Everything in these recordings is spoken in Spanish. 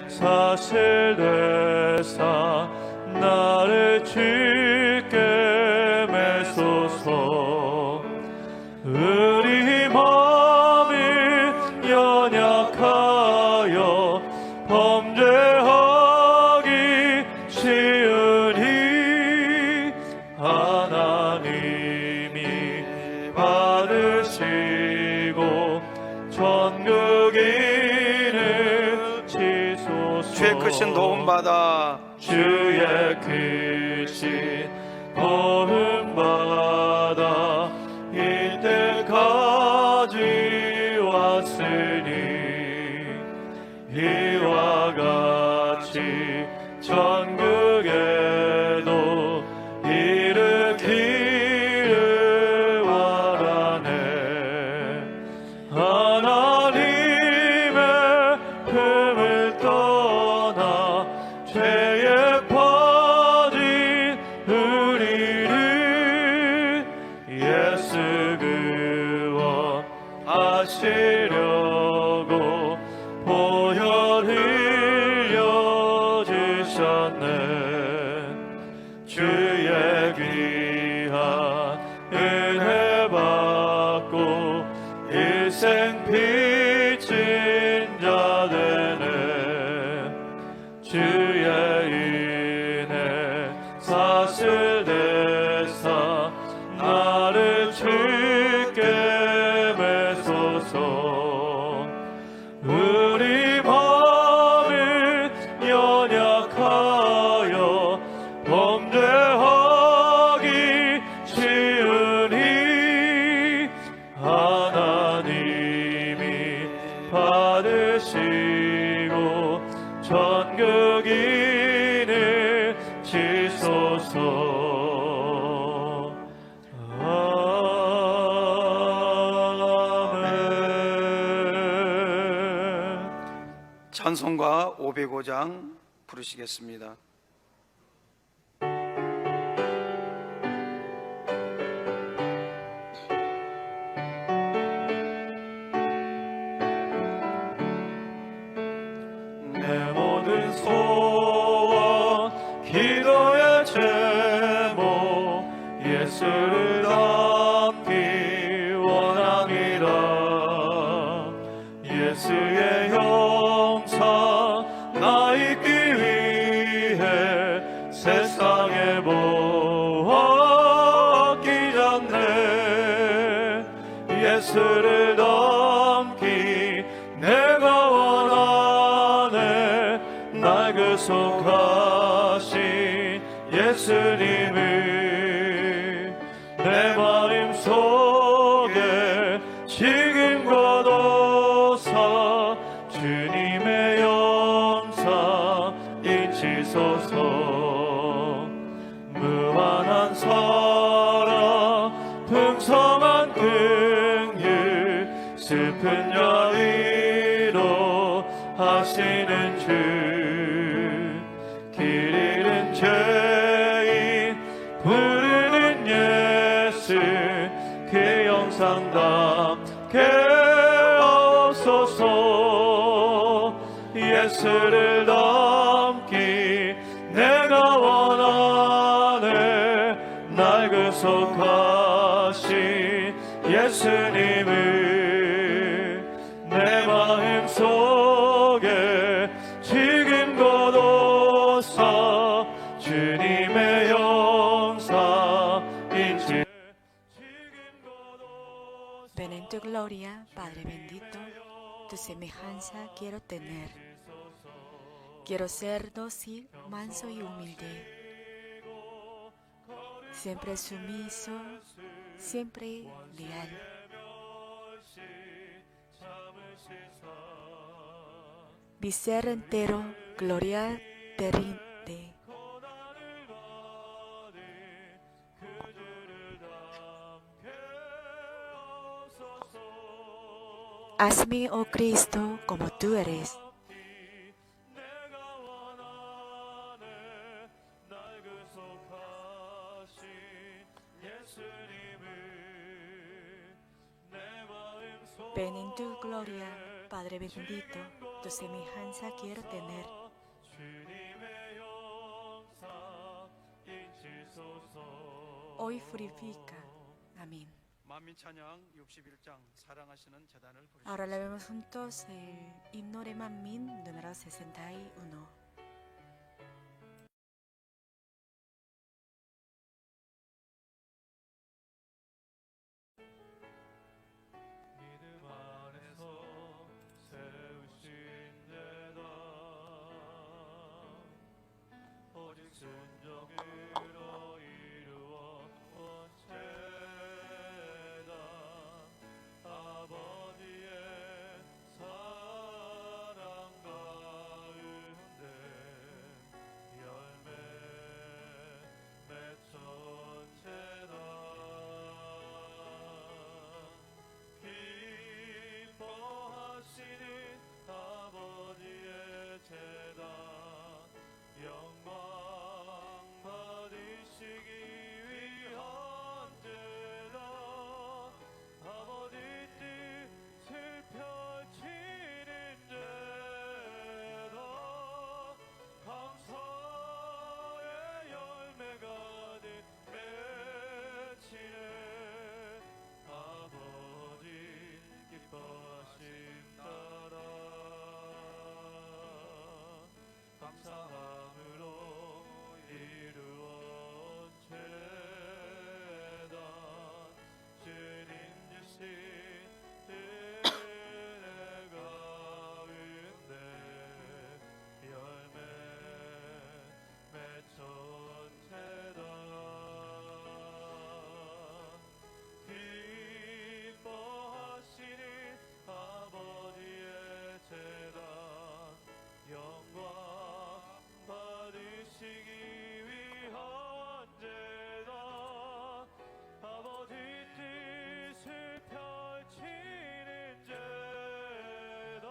사실 되사 나를 주께 메소서. 우리 마음이 연약하여 범죄하기 쉬우니 하나님이 받으시고 천국인을 지소서. 주의 크신 도움받아 주의 크신 도움받아 이때까지 왔으니 이와 같이 천국에도 이르기를 바라네. 하나님의 품을 떠나 죄에 빠진 우리를 예수 구원하시려고 보혈 흘려주셨네. 주의 귀한 은혜 받고 일생 빚진 자 되네. 주의 은혜 사슬 대사 나를 주께 메소서. 우리 마음이 연약하여 범죄하기 쉬우니 하나님이 받으시고 천국인을 지소서. 찬송가 505장 부르시겠습니다. 내 모든 소원 기도의 제목 예수를 담기 원합니다. 예수의 형상 나 있기 위해 세상에 보아 아끼잖네. 예수를 담기 내가 원하네. 날 구속하신 예수님을 내 마음 속에 지금 거둬서 주님의 영상 잊히소서. 무한한 사랑 풍성한 긍휼 슬픈 자 위로 하시는 주. 길 잃은 죄인 부르는 예수 그 영상 담게 하옵소서. 예수를 담기 내가 원하네. 날 구속하신 예수님을 내 마음 속에 지금 거둬서 주님의 영상 잊지. Ven en tu gloria, Padre bendito, tu semejanza quiero tener. Quiero ser dócil, manso y humilde, siempre sumiso, siempre leal. Mi ser entero, gloria te rinde. Hazme, oh Cristo, como tú eres. Ven en tu gloria, Padre bendito, tu semejanza quiero tener. 주님의 영사 인치소서. Hoy purifica. Amén. 만민 찬양 61장 사랑하시는 재단을 Ahora 부르시겠습니다. leemos juntos el himno de Manmin número 61. 믿음 안에서 세우신 재단 오직 순종으로 이루어 온 재단 아버지의 사랑 가운데 열매 맺은 재단 기뻐하시는 아버지의 재단 영광 받으시기 위한 재단 아버지 뜻을 펼치는 재단 감사의 열매 가득 맺히네 아버지 기뻐하심 따라 감사함으로 이루어 재단 주님 주신 은혜 가운데 열매 맺은 재단 기뻐하시는 아버지의 재단 영광 받으시기 위한 재단 아버지 뜻을 펼치는 재단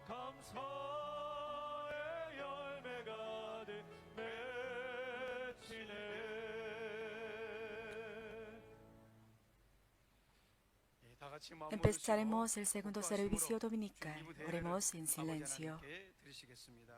감사의 열매 가득 맺히네 다 같이 마음 Empezaremos el 먹으시고 segundo 국가와 servicio 힘으로 dominical. 주님 무대를 Oremos en 아버지 silencio. 하나님께 드리시겠습니다.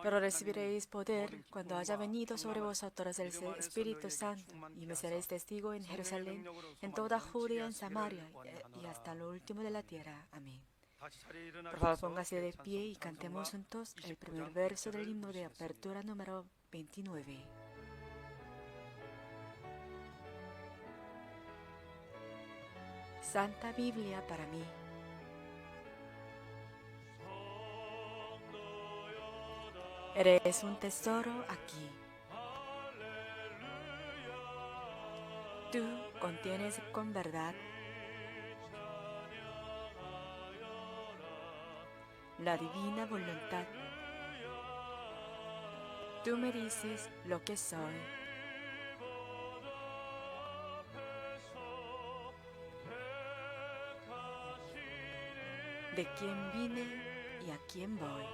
Pero recibiréis poder cuando haya venido sobre vosotros el Espíritu Santo, y me seréis testigo en Jerusalén, en toda Judea, en Samaria y hasta lo último de la tierra. Amén. Por favor, póngase de pie y cantemos juntos el primer verso del himno de apertura número 29. Santa Biblia para mí. Eres un tesoro aquí. Tú contienes con verdad la divina voluntad. Tú me dices lo que soy. De quién vine y a quién voy.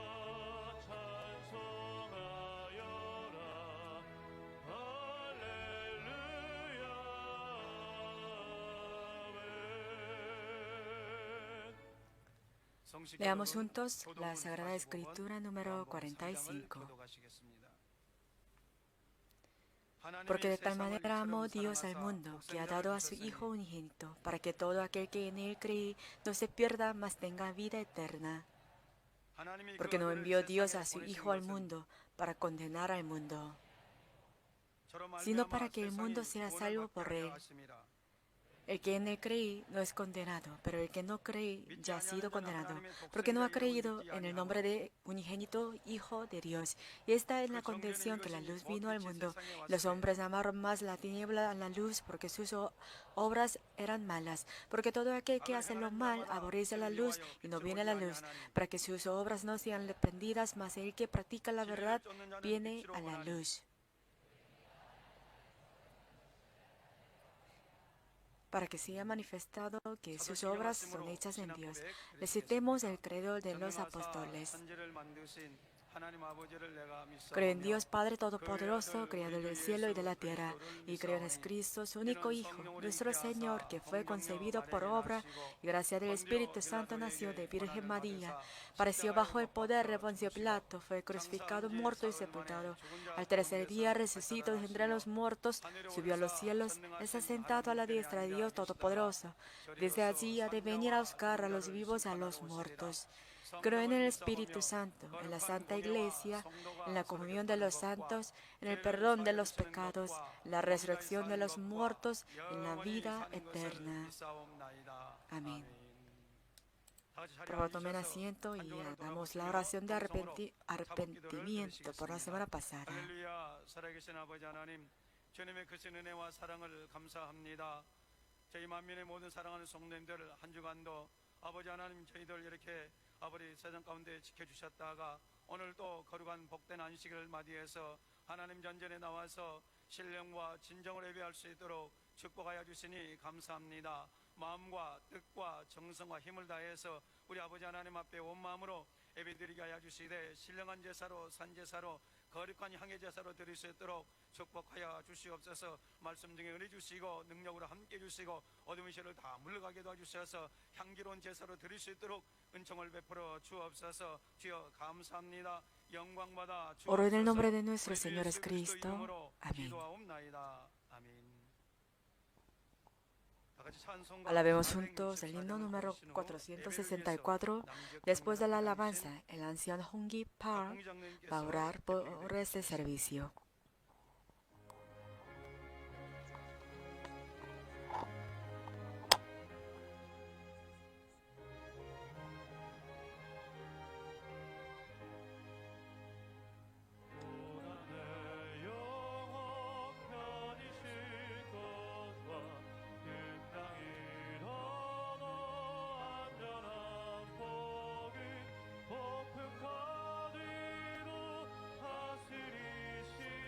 Leamos juntos la Sagrada Escritura número 45. Porque de tal manera amó Dios al mundo, que ha dado a su Hijo unigénito, para que todo aquel que en Él cree no se pierda, mas tenga vida eterna. Porque no envió Dios a su Hijo al mundo para condenar al mundo, sino para que el mundo sea salvo por Él. El que en Él cree no es condenado, pero el que no cree ya ha sido condenado, porque no ha creído en el nombre de unigénito Hijo de Dios. Y esta es la condición que la luz vino al mundo. Los hombres amaron más la tiniebla a la luz, porque sus obras eran malas. Porque todo aquel que hace lo mal aborrece la luz y no viene a la luz, para que sus obras no sean reprendidas, mas el que practica la verdad viene a la luz. para que sea manifestado que sus obras son hechas en Dios. Recitemos el credo de los apóstoles. Creo en Dios Padre Todopoderoso, Creador del cielo y de la tierra, y creo en Jesucristo, su único Hijo, nuestro Señor, que fue concebido por obra y gracia del Espíritu Santo, nació de Virgen María, padeció bajo el poder de Poncio Pilato, fue crucificado, muerto y sepultado. Al tercer día resucitó de entre los muertos, subió a los cielos, está sentado a la diestra de Dios Todopoderoso. Desde allí ha de venir a buscar a los vivos y a los muertos. Creo en el Espíritu Santo, en la Santa Iglesia, en la comunión de los santos, en el perdón de los pecados, en la resurrección de los muertos, en la vida eterna. Amén. Por favor, tomen asiento y hagamos la oración de arrepentimiento por la semana pasada. 할렐루야, 살아계신 아버지 하나님, 주님의 크신 은혜와 사랑을 감사합니다. 저희 만민의 모든 사랑하는 성도님들 한 주간도 아버지 하나님 저희들 이렇게 아버지 세상 가운데 지켜주셨다가 오늘 또 거룩한 복된 안식일을 맞이해서 하나님 전전에 나와서 신령과 진정을 예배할 수 있도록 축복하여 주시니 감사합니다. 마음과 뜻과 정성과 힘을 다해서 우리 아버지 하나님 앞에 온 마음으로 예배드리게 하여 주시되 신령한 제사로 산제사로 거룩한 향의 제사로 드릴 수 있도록 축복하여 주시옵소서. 말씀 중에 은혜 주시고 능력으로 함께 주시고 어둠의 시를 다 물러가게 도와주셔서 향기로운 제사로 드릴 수 있도록 은총을 베풀어 주옵소서. 주여 감사합니다. 영광 받아 Oro en el nombre de 주옵소서. nuestro 우리 주 Señor 예수 그리스도 Jesucristo. 이름으로 Amén. 기도하옵나이다. 아멘. 다 같이 찬송가 Alabemos juntos el himno número 464. Después de la alabanza, el anciano Hong-gi Park va a orar por este servicio. 내 영혼 편히 쉴 것과 그 땅이로도 안전한 복을 폭풍 가디도 다스리시는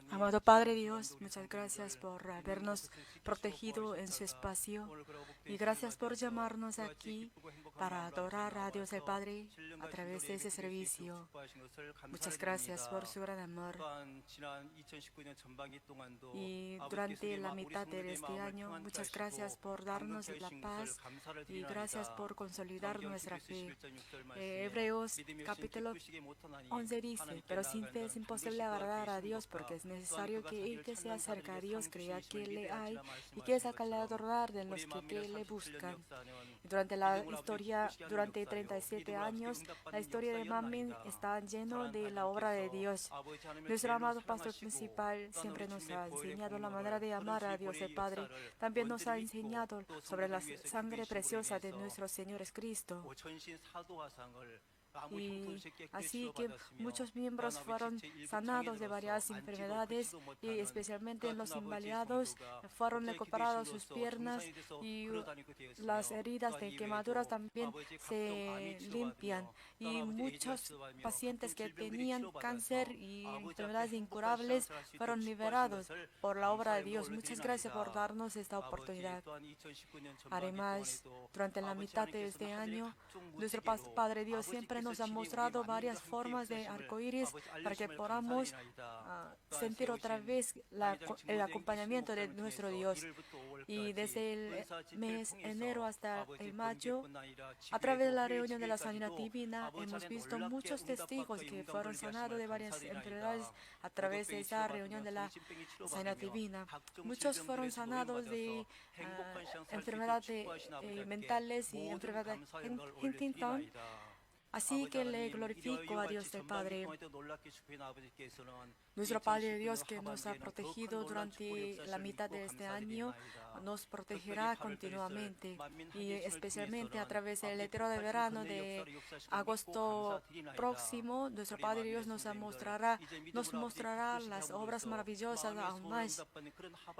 Amado Padre Dios, muchas gracias por habernos protegido en su espacio y gracias por llamarnos aquí para adorar a Dios el Padre a través de ese servicio. Muchas gracias por su gran amor. Y durante la mitad de este año, muchas gracias por darnos la paz y gracias por consolidar nuestra fe. Hebreos capítulo 11 dice, pero sin fe es imposible agradar a Dios porque es necesario que el que se acerca a Dios crea que le hay y que es galardonador de los que le buscan. Durante la historia, durante 37 años, la historia de Manmin está lleno de la obra de Dios. Nuestro amado pastor principal siempre nos ha enseñado la manera de amar a Dios el Padre. También nos ha enseñado sobre la sangre preciosa de nuestro Señor Jesucristo. Y así que muchos miembros fueron sanados de varias enfermedades y especialmente en los inválidos fueron recuperadas sus piernas y las heridas de quemaduras también se limpian y muchos pacientes que tenían cáncer y enfermedades incurables fueron liberados por la obra de Dios. Muchas gracias por darnos esta oportunidad. Además, durante la mitad de este año, nuestro Padre Dios siempre nos ha mostrado varias formas de arcoíris para que podamos sentir otra vez el acompañamiento de nuestro Dios. Y desde el mes enero hasta el mayo, a través de la reunión de la Sanidad Divina, hemos visto muchos testigos que fueron sanados de varias enfermedades a través de esa reunión de la Sanidad Divina. Muchos fueron sanados de enfermedades mentales y enfermedades de Huntington. Así que le glorifico a Dios el Padre. Nuestro Padre Dios que nos ha protegido durante la mitad de este año, nos protegerá continuamente y especialmente a través del retiro de verano de agosto próximo, nuestro Padre Dios nos mostrará las obras maravillosas aún más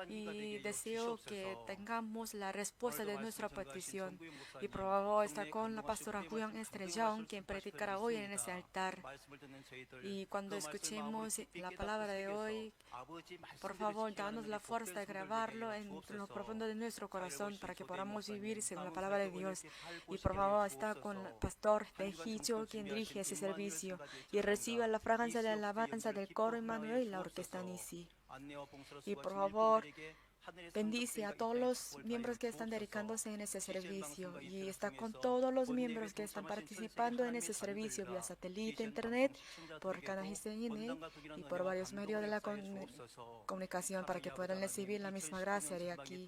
y deseo que tengamos la respuesta de nuestra petición. Y por favor está con la pastora Julián Estrellón, quien predicará hoy en este altar. Y cuando escuchemos la palabra de hoy, por favor, danos la fuerza de grabarlo en lo profundo de nuestro corazón para que podamos vivir según la palabra de Dios. Y por favor, está con el pastor Tejicho, quien dirige ese servicio, y reciba la fragancia de alabanza del coro Emmanuel y la orquesta Nisi. Y por favor, bendice a todos los miembros que están dedicándose en ese servicio y está con todos los miembros que están participando en ese servicio vía satélite, internet, por canal GCN y por varios medios de la comunicación para que puedan recibir la misma gracia de aquí.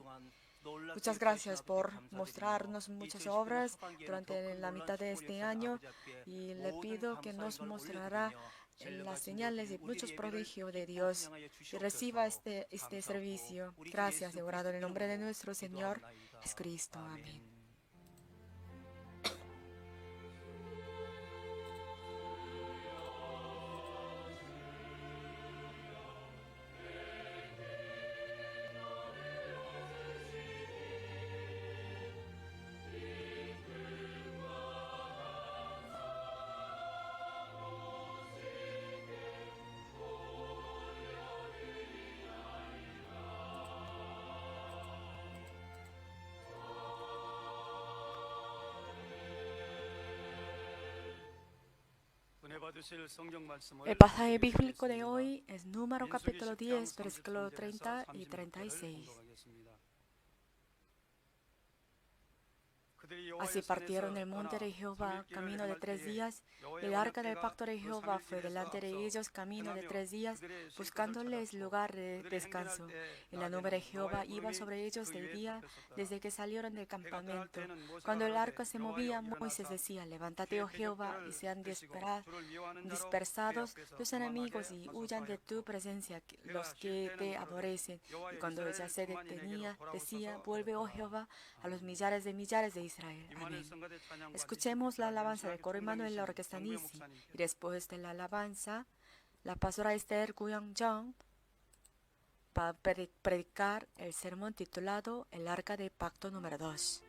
Muchas gracias por mostrarnos muchas obras durante la mitad de este año y le pido que nos mostrará las señales y muchos prodigios de Dios y reciba este servicio. Gracias, orado en el nombre de nuestro Señor Jesucristo. Amén. El pasaje bíblico de hoy es Número capítulo 10, versículo 30 y 36. Así partieron del monte de Jehová camino de 3 días. El arca del pacto de Jehová fue delante de ellos camino de 3 días, buscándoles lugar de descanso. Y la nube de Jehová iba sobre ellos de día desde que salieron del campamento. Cuando el arca se movía, Moisés decía: levántate, oh Jehová, y sean dispersados tus enemigos y huyan de tu presencia los que te aborrecen. Y cuando ella se detenía, decía: vuelve, oh Jehová, a los millares de Israel. Amén. Escuchemos la alabanza del coro Emmanuel y la orquesta Nisi. Y después de la alabanza, la pastora Esther Guyang-jong va a predicar el sermón titulado El Arca del Pacto número 2.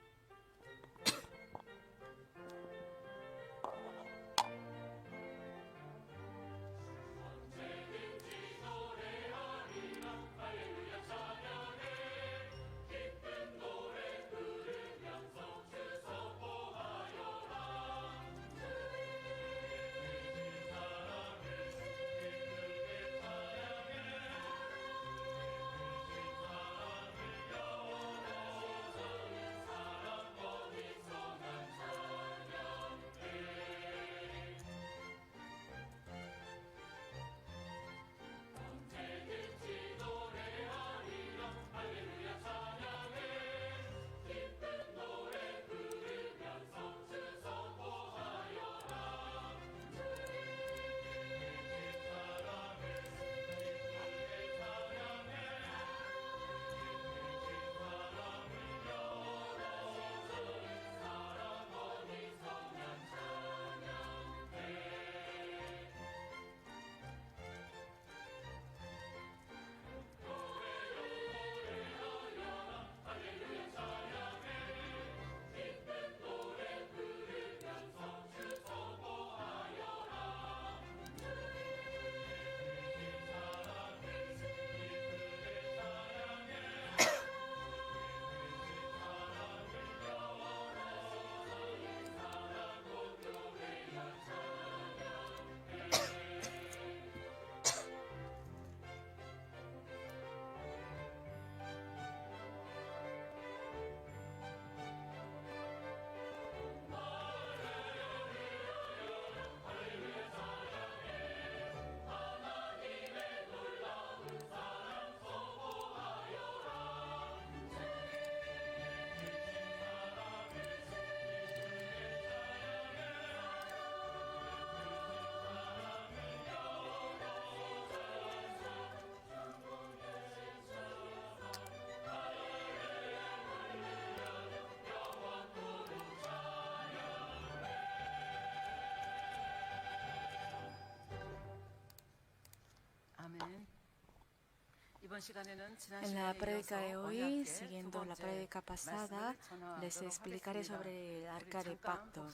En la prédica de hoy, siguiendo la prédica pasada, les explicaré sobre el arca de pacto.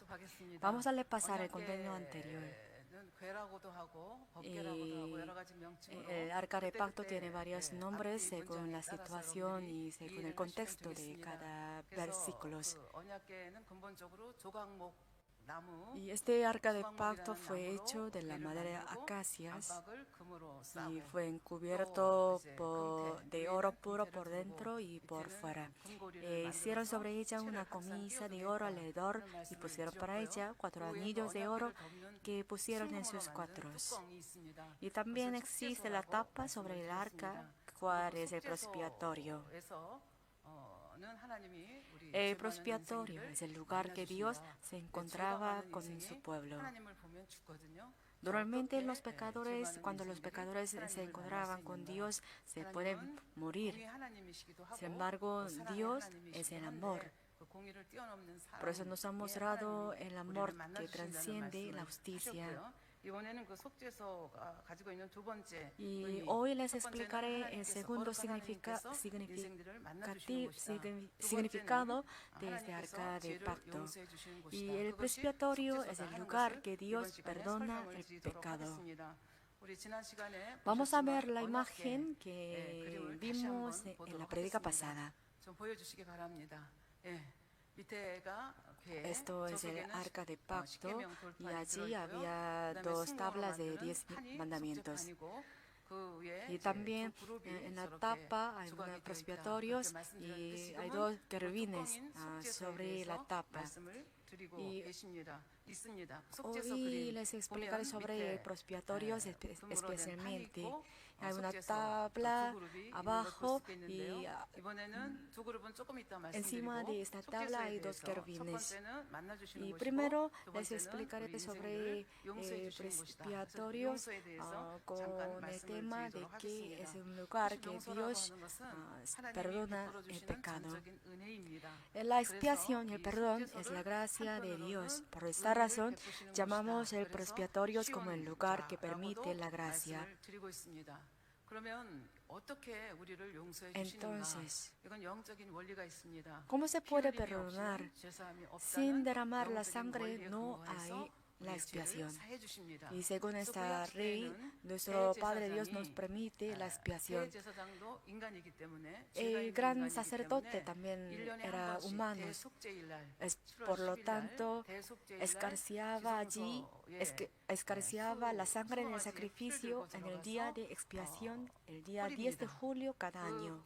Vamos a repasar el contenido anterior. El arca de pacto tiene varios nombres según la situación y según el contexto de cada versículo. Y este arca de pacto fue hecho de la madera de acacias y fue encubierto de oro puro por dentro y por fuera. Hicieron sobre ella una camisa de oro alrededor y pusieron para ella 4 anillos de oro que pusieron en sus cuatros. Y también existe la tapa sobre el arca, cual es el propiciatorio. El propiciatorio es el lugar que Dios se encontraba con su pueblo. Normalmente los pecadores, cuando los pecadores se encontraban con Dios, se pueden morir. Sin embargo, Dios es el amor. Por eso nos ha mostrado el amor que trasciende la justicia. Y hoy les explicaré el segundo significado de este arca de pacto. Y el propiciatorio es el lugar que Dios perdona el pecado. Vamos a ver la imagen que vimos en la prédica pasada. Esto es el arca de pacto y allí había 2 tablas de 10 mandamientos. Y también en la tapa hay unos propiciatorios y hay 2 querubines sobre la tapa. Y hoy les explicaré sobre el propiciatorio especialmente. Hay una tabla abajo y encima de esta tabla hay 2 querubines. Y primero les explicaré sobre el propiciatorio con el tema de que es un lugar que Dios perdona el pecado. La expiación y el perdón es la gracia de Dios. Por esta razón, llamamos el propiciatorio como el lugar que permite la gracia. Entonces, ¿cómo se puede perdonar? Sin derramar la sangre no hay la expiación. Y según esta ley, nuestro Padre Dios nos permite la expiación. El gran sacerdote también era humano. Por lo tanto, escarciaba la sangre en el sacrificio en el día de expiación, el día 10 de julio cada año.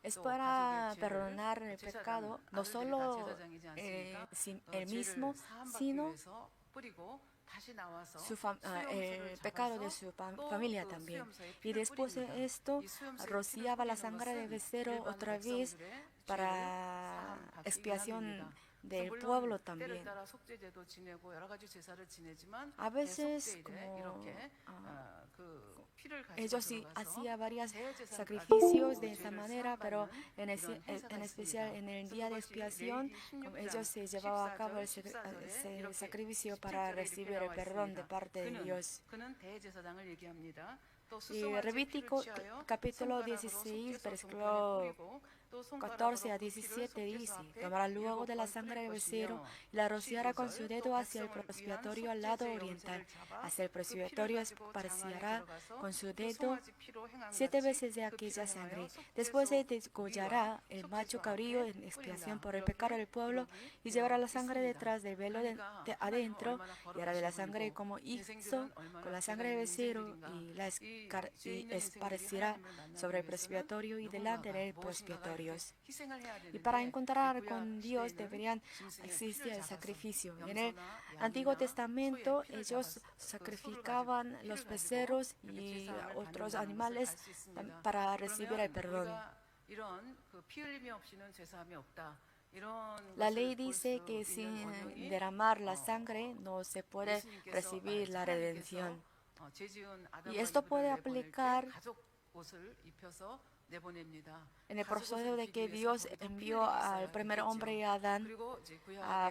Es para perdonar el pecado, no solo el mismo, sino el pecado de su familia también. Y después de esto, rociaba la sangre de becerro otra vez para expiación del pueblo también. A veces, ellos sí hacían varios sacrificios de esa manera, pero en especial en el día de expiación, ellos se llevaban a cabo ese sacrificio para recibir el perdón de parte de Dios. Y Levítico capítulo 16, versículo 14 a 17 dice: tomará luego de la sangre del becerro y la rociará con su dedo hacia el propiciatorio al lado oriental. Hacia el propiciatorio esparcirá con su dedo 7 veces de aquella sangre. Después se degollará el macho cabrío en expiación por el pecado del pueblo y llevará la sangre detrás del velo de adentro y hará de la sangre como hizo con la sangre del becerro y la esparcirá sobre el propiciatorio y delante del propiciatorio. Y para encontrar con Dios deberían existir el sacrificio. En el Antiguo Testamento ellos sacrificaban los becerros y otros animales para recibir el perdón. La ley dice que sin derramar la sangre no se puede recibir la redención. Y esto puede aplicar en el proceso de que Dios envió al primer hombre Adán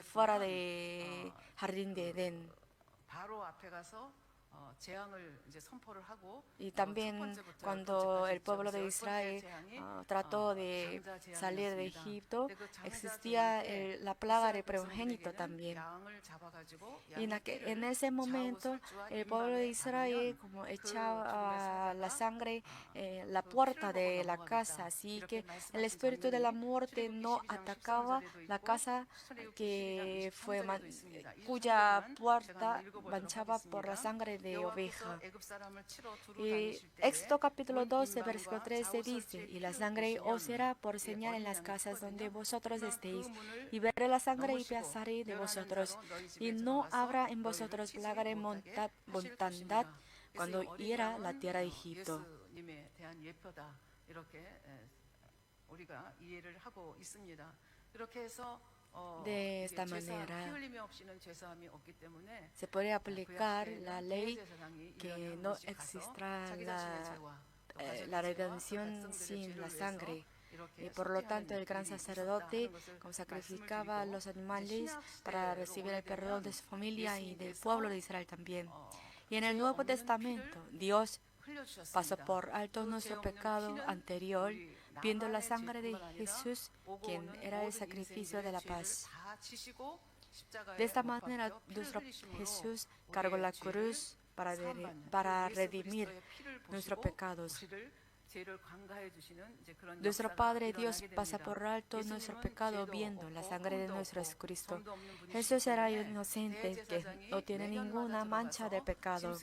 fuera del jardín de Edén. Y también cuando el pueblo de Israel trató de salir de Egipto, existía la plaga de primogénito también. Y en ese momento el pueblo de Israel como echaba la sangre en la puerta de la casa, así que el espíritu de la muerte no atacaba la casa cuya puerta manchaba por la sangre de oveja. Y Éxodo capítulo 12, versículo 13 dice: y la sangre os será por señal en las casas donde vosotros estéis, y veré la sangre y pasaré de vosotros, y no habrá en vosotros plaga de mortandad cuando hiera la tierra de Egipto. De esta manera se puede aplicar la ley que no existirá la redención sin la sangre. Y por lo tanto el gran sacerdote sacrificaba a los animales para recibir el perdón de su familia y del pueblo de Israel también. Y en el Nuevo Testamento Dios pasó por alto nuestro pecado anterior, viendo la sangre de Jesús, quien era el sacrificio de la paz. De esta manera, nuestro Jesús cargó la cruz para redimir nuestros pecados. Nuestro Padre Dios pasa por alto nuestro pecado viendo la sangre de nuestro Jesucristo. Jesús era inocente, que no tiene ninguna mancha de pecado.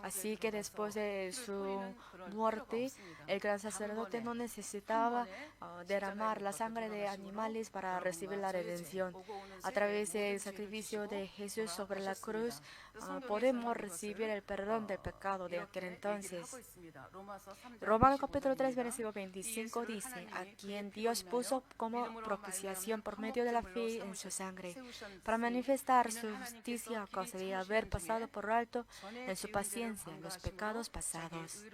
Así que después de su muerte, el gran sacerdote no necesitaba derramar la sangre de animales para recibir la redención. A través del sacrificio de Jesús sobre la cruz, podemos recibir el perdón del pecado de aquel entonces. Romanos capítulo 3, versículo 25 dice: a quien Dios puso como propiciación por medio de la fe en su sangre, para manifestar su justicia a causa de haber pasado por alto en su paciencia los pecados pasados.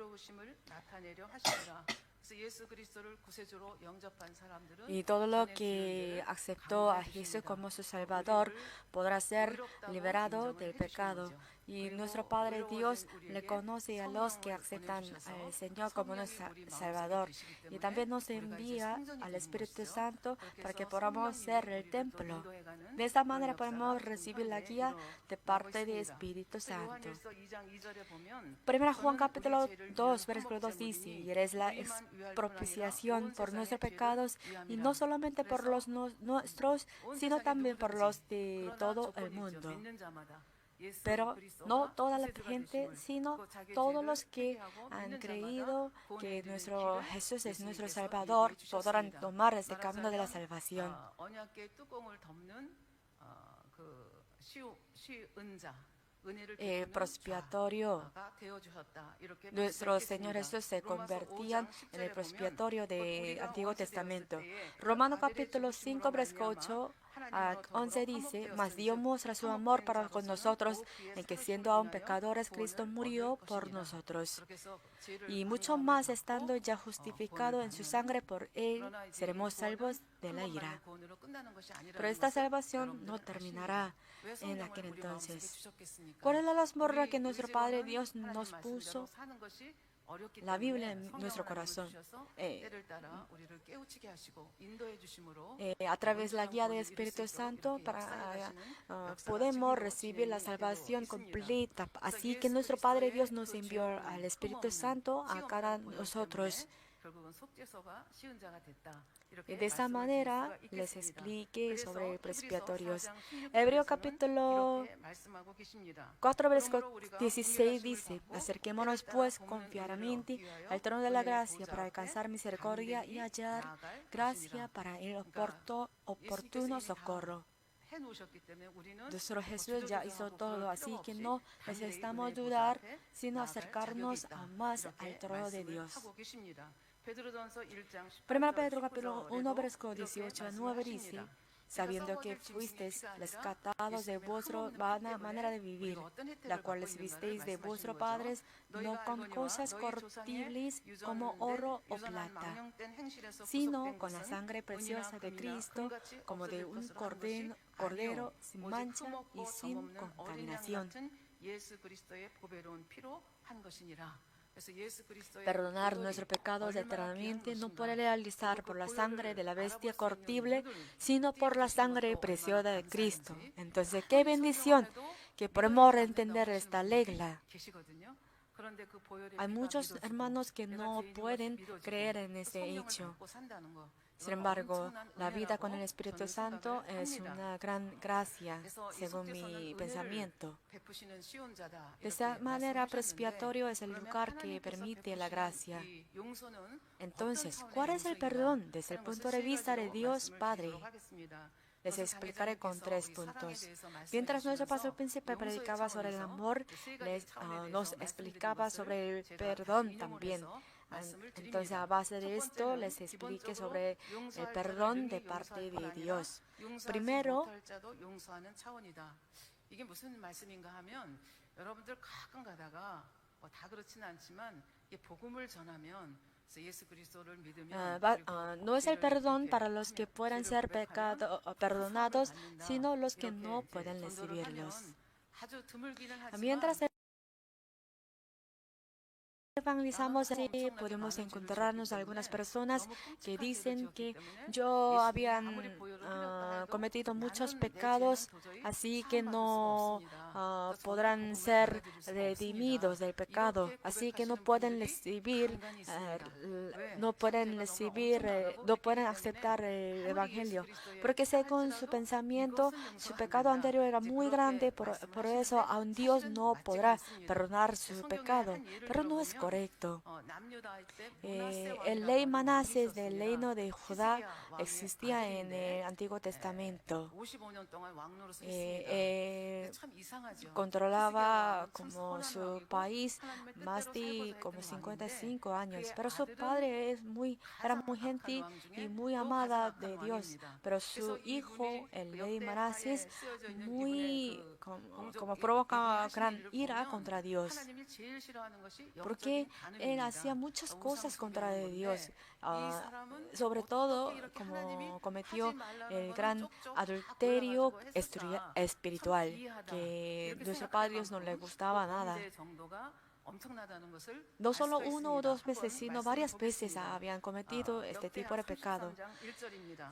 Y todo lo que aceptó a Jesús como su Salvador podrá ser liberado del pecado. Y nuestro Padre Dios le conoce a los que aceptan al Señor como nuestro Salvador. Y también nos envía al Espíritu Santo para que podamos ser el templo. De esta manera podemos recibir la guía de parte del Espíritu Santo. Primera Juan capítulo 2, versículo 2 dice: y eres la propiciación por nuestros pecados, y no solamente por los nuestros, sino también por los de todo el mundo. Pero no toda la gente, sino todos los que han creído que nuestro Jesús es nuestro Salvador, podrán tomar este camino de la salvación. Propiciatorio. Nuestro Señor Jesús se convertía en el propiciatorio del Antiguo Testamento. Romanos capítulo 5, versículo 8 a 11 dice: mas Dios muestra su amor para con nosotros, en que siendo aún pecadores, Cristo murió por nosotros. Y mucho más, estando ya justificado en su sangre, por Él seremos salvos de la ira. Pero esta salvación no terminará en aquel entonces. ¿Cuál es la mazmorra que nuestro Padre Dios nos puso? La Biblia en nuestro corazón. A través de la guía del Espíritu Santo podemos recibir la salvación completa. Así que nuestro Padre Dios nos envió al Espíritu Santo a cada nosotros. Y de esa manera les expliqué sobre presbiterios. Hebreo capítulo 4, versículo 16 dice: acerquémonos pues confiadamente al trono de la gracia para alcanzar misericordia y hallar gracia para el oportuno socorro. Nuestro Jesús ya hizo todo, así que no necesitamos dudar, sino acercarnos más al trono de Dios. 1 Pedro capítulo 1, versículo 18 a 9 dice: sabiendo que fuisteis rescatados de vuestra vana manera de vivir, la cual recibisteis de vuestros padres, no con cosas corruptibles como oro o plata, sino con la sangre preciosa de Cristo, como de un cordero sin mancha y sin contaminación. Perdonar nuestros pecados eternamente no puede realizar por la sangre de la bestia corruptible, sino por la sangre preciosa de Cristo. Entonces, qué bendición que podemos entender esta regla. Hay muchos hermanos que no pueden creer en ese hecho. Sin embargo, la vida con el Espíritu Santo es una gran gracia, según mi pensamiento. De esta manera, presbiterio es el lugar que permite la gracia. Entonces, ¿cuál es el perdón desde el punto de vista de Dios Padre? Les explicaré con 3 puntos. Mientras nuestro pastor príncipe predicaba sobre el amor, nos explicaba sobre el perdón también. Entonces, a base de esto, les expliqué sobre el perdón de parte de Dios. Primero, no es el perdón para los que puedan ser perdonados, sino los que no pueden recibirlos. Mientras evangelizamos así, podemos encontrarnos algunas personas que dicen que yo habían cometido muchos pecados, así que no podrán ser redimidos del pecado, así que no pueden recibir, no pueden aceptar el evangelio, porque según su pensamiento, su pecado anterior era muy grande, por eso aún Dios no podrá perdonar su pecado, pero no es correcto. El ley Manasés del reino de Judá existía en el Antiguo Testamento. Controlaba como su país más de como 55 años, pero su padre era muy gentil y muy amada de Dios, pero su hijo, el rey Manasés, como provoca gran ira contra Dios, porque él hacía muchas cosas contra Dios, sobre todo como cometió el gran adulterio espiritual, que nuestro Padre Dios no le gustaba nada. No solo 1 o 2 veces, sino varias veces habían cometido este tipo de pecado.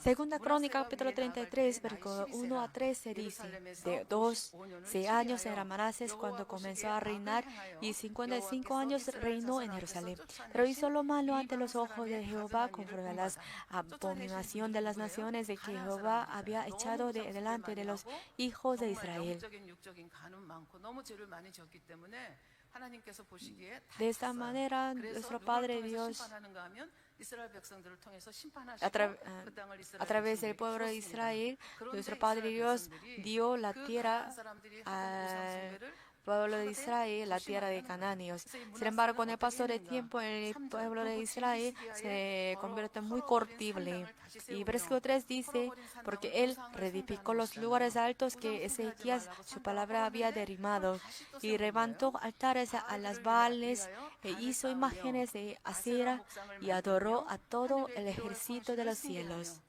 Segunda Crónica, capítulo 33, versículo 1 a 13 dice: de 12 años era Manasés cuando comenzó a reinar, y 55 años reinó en Jerusalén. Pero hizo lo malo ante los ojos de Jehová, conforme a las abominaciones de las naciones de que Jehová había echado de delante de los hijos de Israel. De esta manera, nuestro Padre Dios, a través del pueblo de Israel, nuestro Padre Dios dio la tierra al pueblo de Israel, la tierra de Cananeos. Sin embargo, con el paso del tiempo, el pueblo de Israel se convierte muy corruptible. Y versículo 3 dice: porque él reedificó los lugares altos que Ezequías, su palabra, había derribado, y levantó altares a las Baales, e hizo imágenes de Asera, y adoró a todo el ejército de los cielos.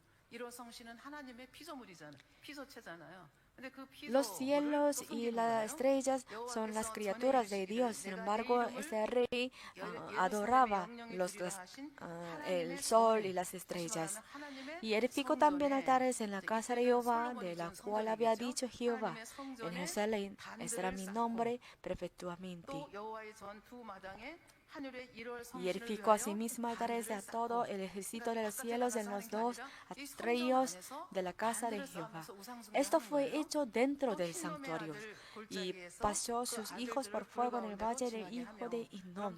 Los cielos y las estrellas son las criaturas de Dios. Sin embargo, este rey adoraba el sol y las estrellas. Y edificó también altares en la casa de Jehová, de la cual había dicho Jehová: en Jerusalén estará mi nombre perpetuamente. Y edificó asimismo altares a todo el ejército de los cielos en los 2 atrios de la casa de Jehová. Esto fue hecho dentro del santuario, y pasó sus hijos por fuego en el valle del hijo de Hinnom.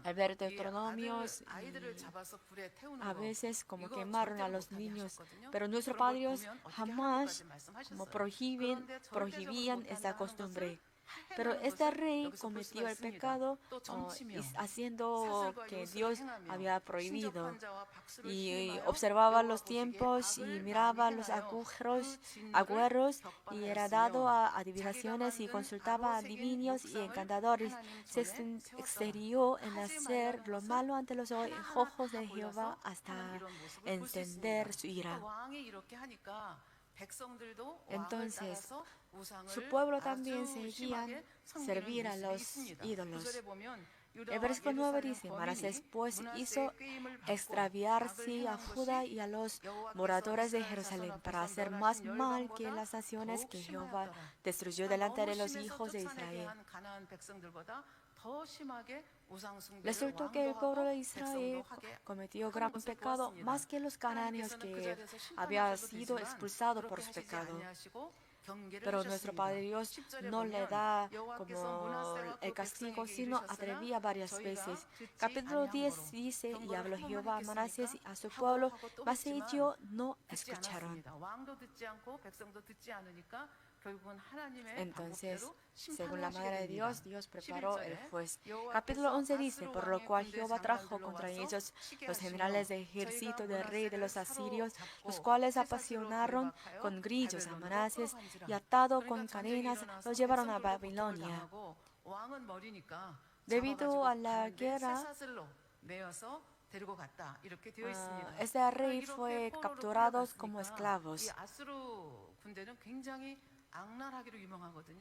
Al ver Deuteronomios, a veces como quemaron a los niños, pero nuestros padres jamás como prohibían esta costumbre. Pero este rey cometió el pecado haciendo que Dios había prohibido. Y observaba los tiempos y miraba los agujeros y era dado a adivinaciones y consultaba a divinos y encantadores. Se excedió en hacer lo malo ante los ojos de Jehová hasta encender su ira. Entonces, su pueblo también seguía servir a los ídolos. El versículo 9 dice, Manasés pues hizo extraviarse a Judá y a los moradores de Jerusalén para hacer más mal que las naciones que Jehová destruyó delante de los hijos de Israel. Resultó que el pueblo de Israel cometió gran pecado más que los cananeos que había sido expulsado por su pecado. Pero nuestro Padre Dios no le da como el castigo, sino atrevía varias veces. Capítulo 10 dice, y habló Jehová a Manasés y a su pueblo, mas ellos no escucharon. Entonces, según la manera de Dios, Dios preparó el juez. Capítulo 11 dice, por lo cual Jehová trajo contra ellos los generales de ejército del rey de los asirios, los cuales apasionaron con grillos a Manasés y atado con cadenas, lo llevaron a Babilonia. Debido a la guerra, este rey fue capturado como esclavos.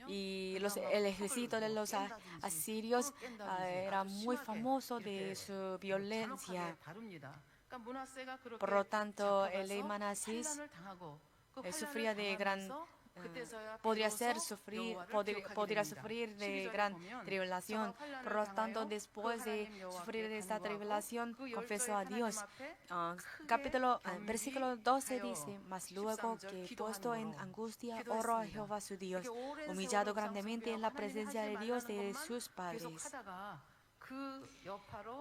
Y el ejército de los asirios era muy famoso de su violencia. Por lo tanto, el rey Manasés sufría de gran podría sufrir de gran tribulación. Por lo tanto, después de sufrir de esta tribulación, confesó a Dios. Versículo 12 dice, mas luego que puesto en angustia, oró a Jehová su Dios, humillado grandemente en la presencia de Dios de sus padres.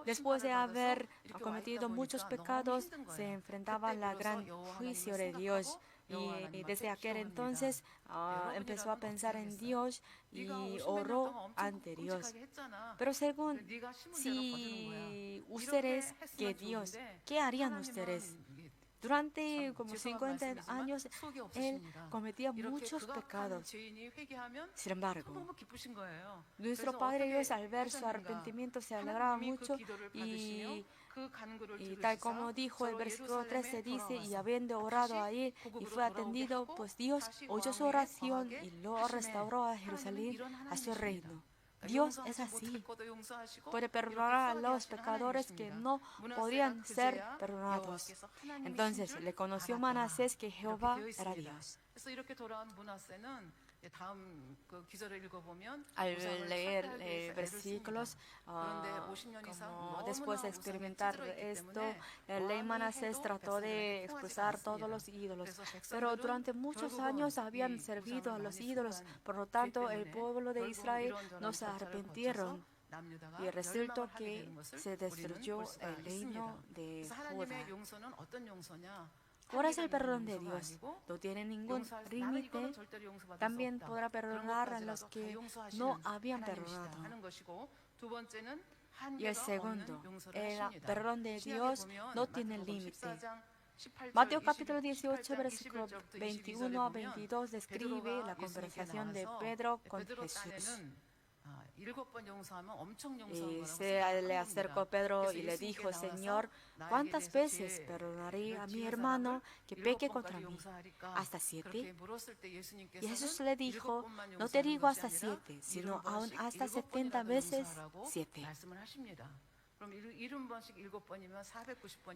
Después de haber cometido muchos pecados, se enfrentaba al gran juicio de Dios. Y desde aquel entonces empezó a pensar en Dios y oró ante Dios. Pero según si ustedes, que Dios, ¿qué harían ustedes? Durante como 50 años, él cometía muchos pecados. Sin embargo, nuestro Padre Dios, al ver su arrepentimiento, se alegraba mucho y tal como dijo el versículo 13, dice, y habiendo orado a él y fue atendido, pues Dios oyó su oración y lo restauró a Jerusalén, a su reino. Dios es así. Puede perdonar a los pecadores que no podían ser perdonados. Entonces le conoció Manasés que Jehová era Dios. Al leer versículos, como después de experimentar esto, el rey Manasés trató de expulsar todos los ídolos, pero durante muchos años habían servido a los ídolos, por lo tanto el pueblo de Israel no se arrepintieron. Y resultó que se destruyó el reino de Judá. ¿Cuál es el perdón de Dios? No tiene ningún límite. También podrá perdonar a los que no habían perdonado. Y el segundo, el perdón de Dios no tiene límite. Mateo capítulo 18, versículo 21 a 22 describe la conversación de Pedro con Jesús. Y se le acercó Pedro y le dijo, Señor, ¿cuántas veces perdonaré a mi hermano que peque contra mí? ¿Hasta 7? Y Jesús le dijo, no te digo hasta 7, sino aún hasta 70 veces 7.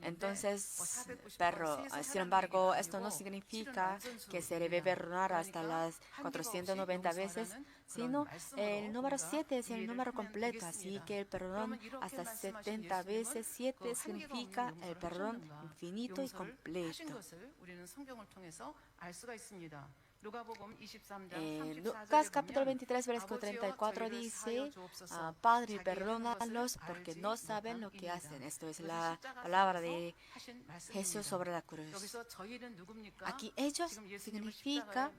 Entonces, pero sin embargo, esto no significa que se debe perdonar hasta las 490 veces, sino el número 7 es el número completo, así que el perdón hasta 70 veces 7 significa el perdón infinito y completo. Lucas capítulo 23, versículo 34 dice, Padre, perdónalos porque no saben lo que hacen. Esto es la palabra de Jesús sobre la cruz. Aquí ellos significa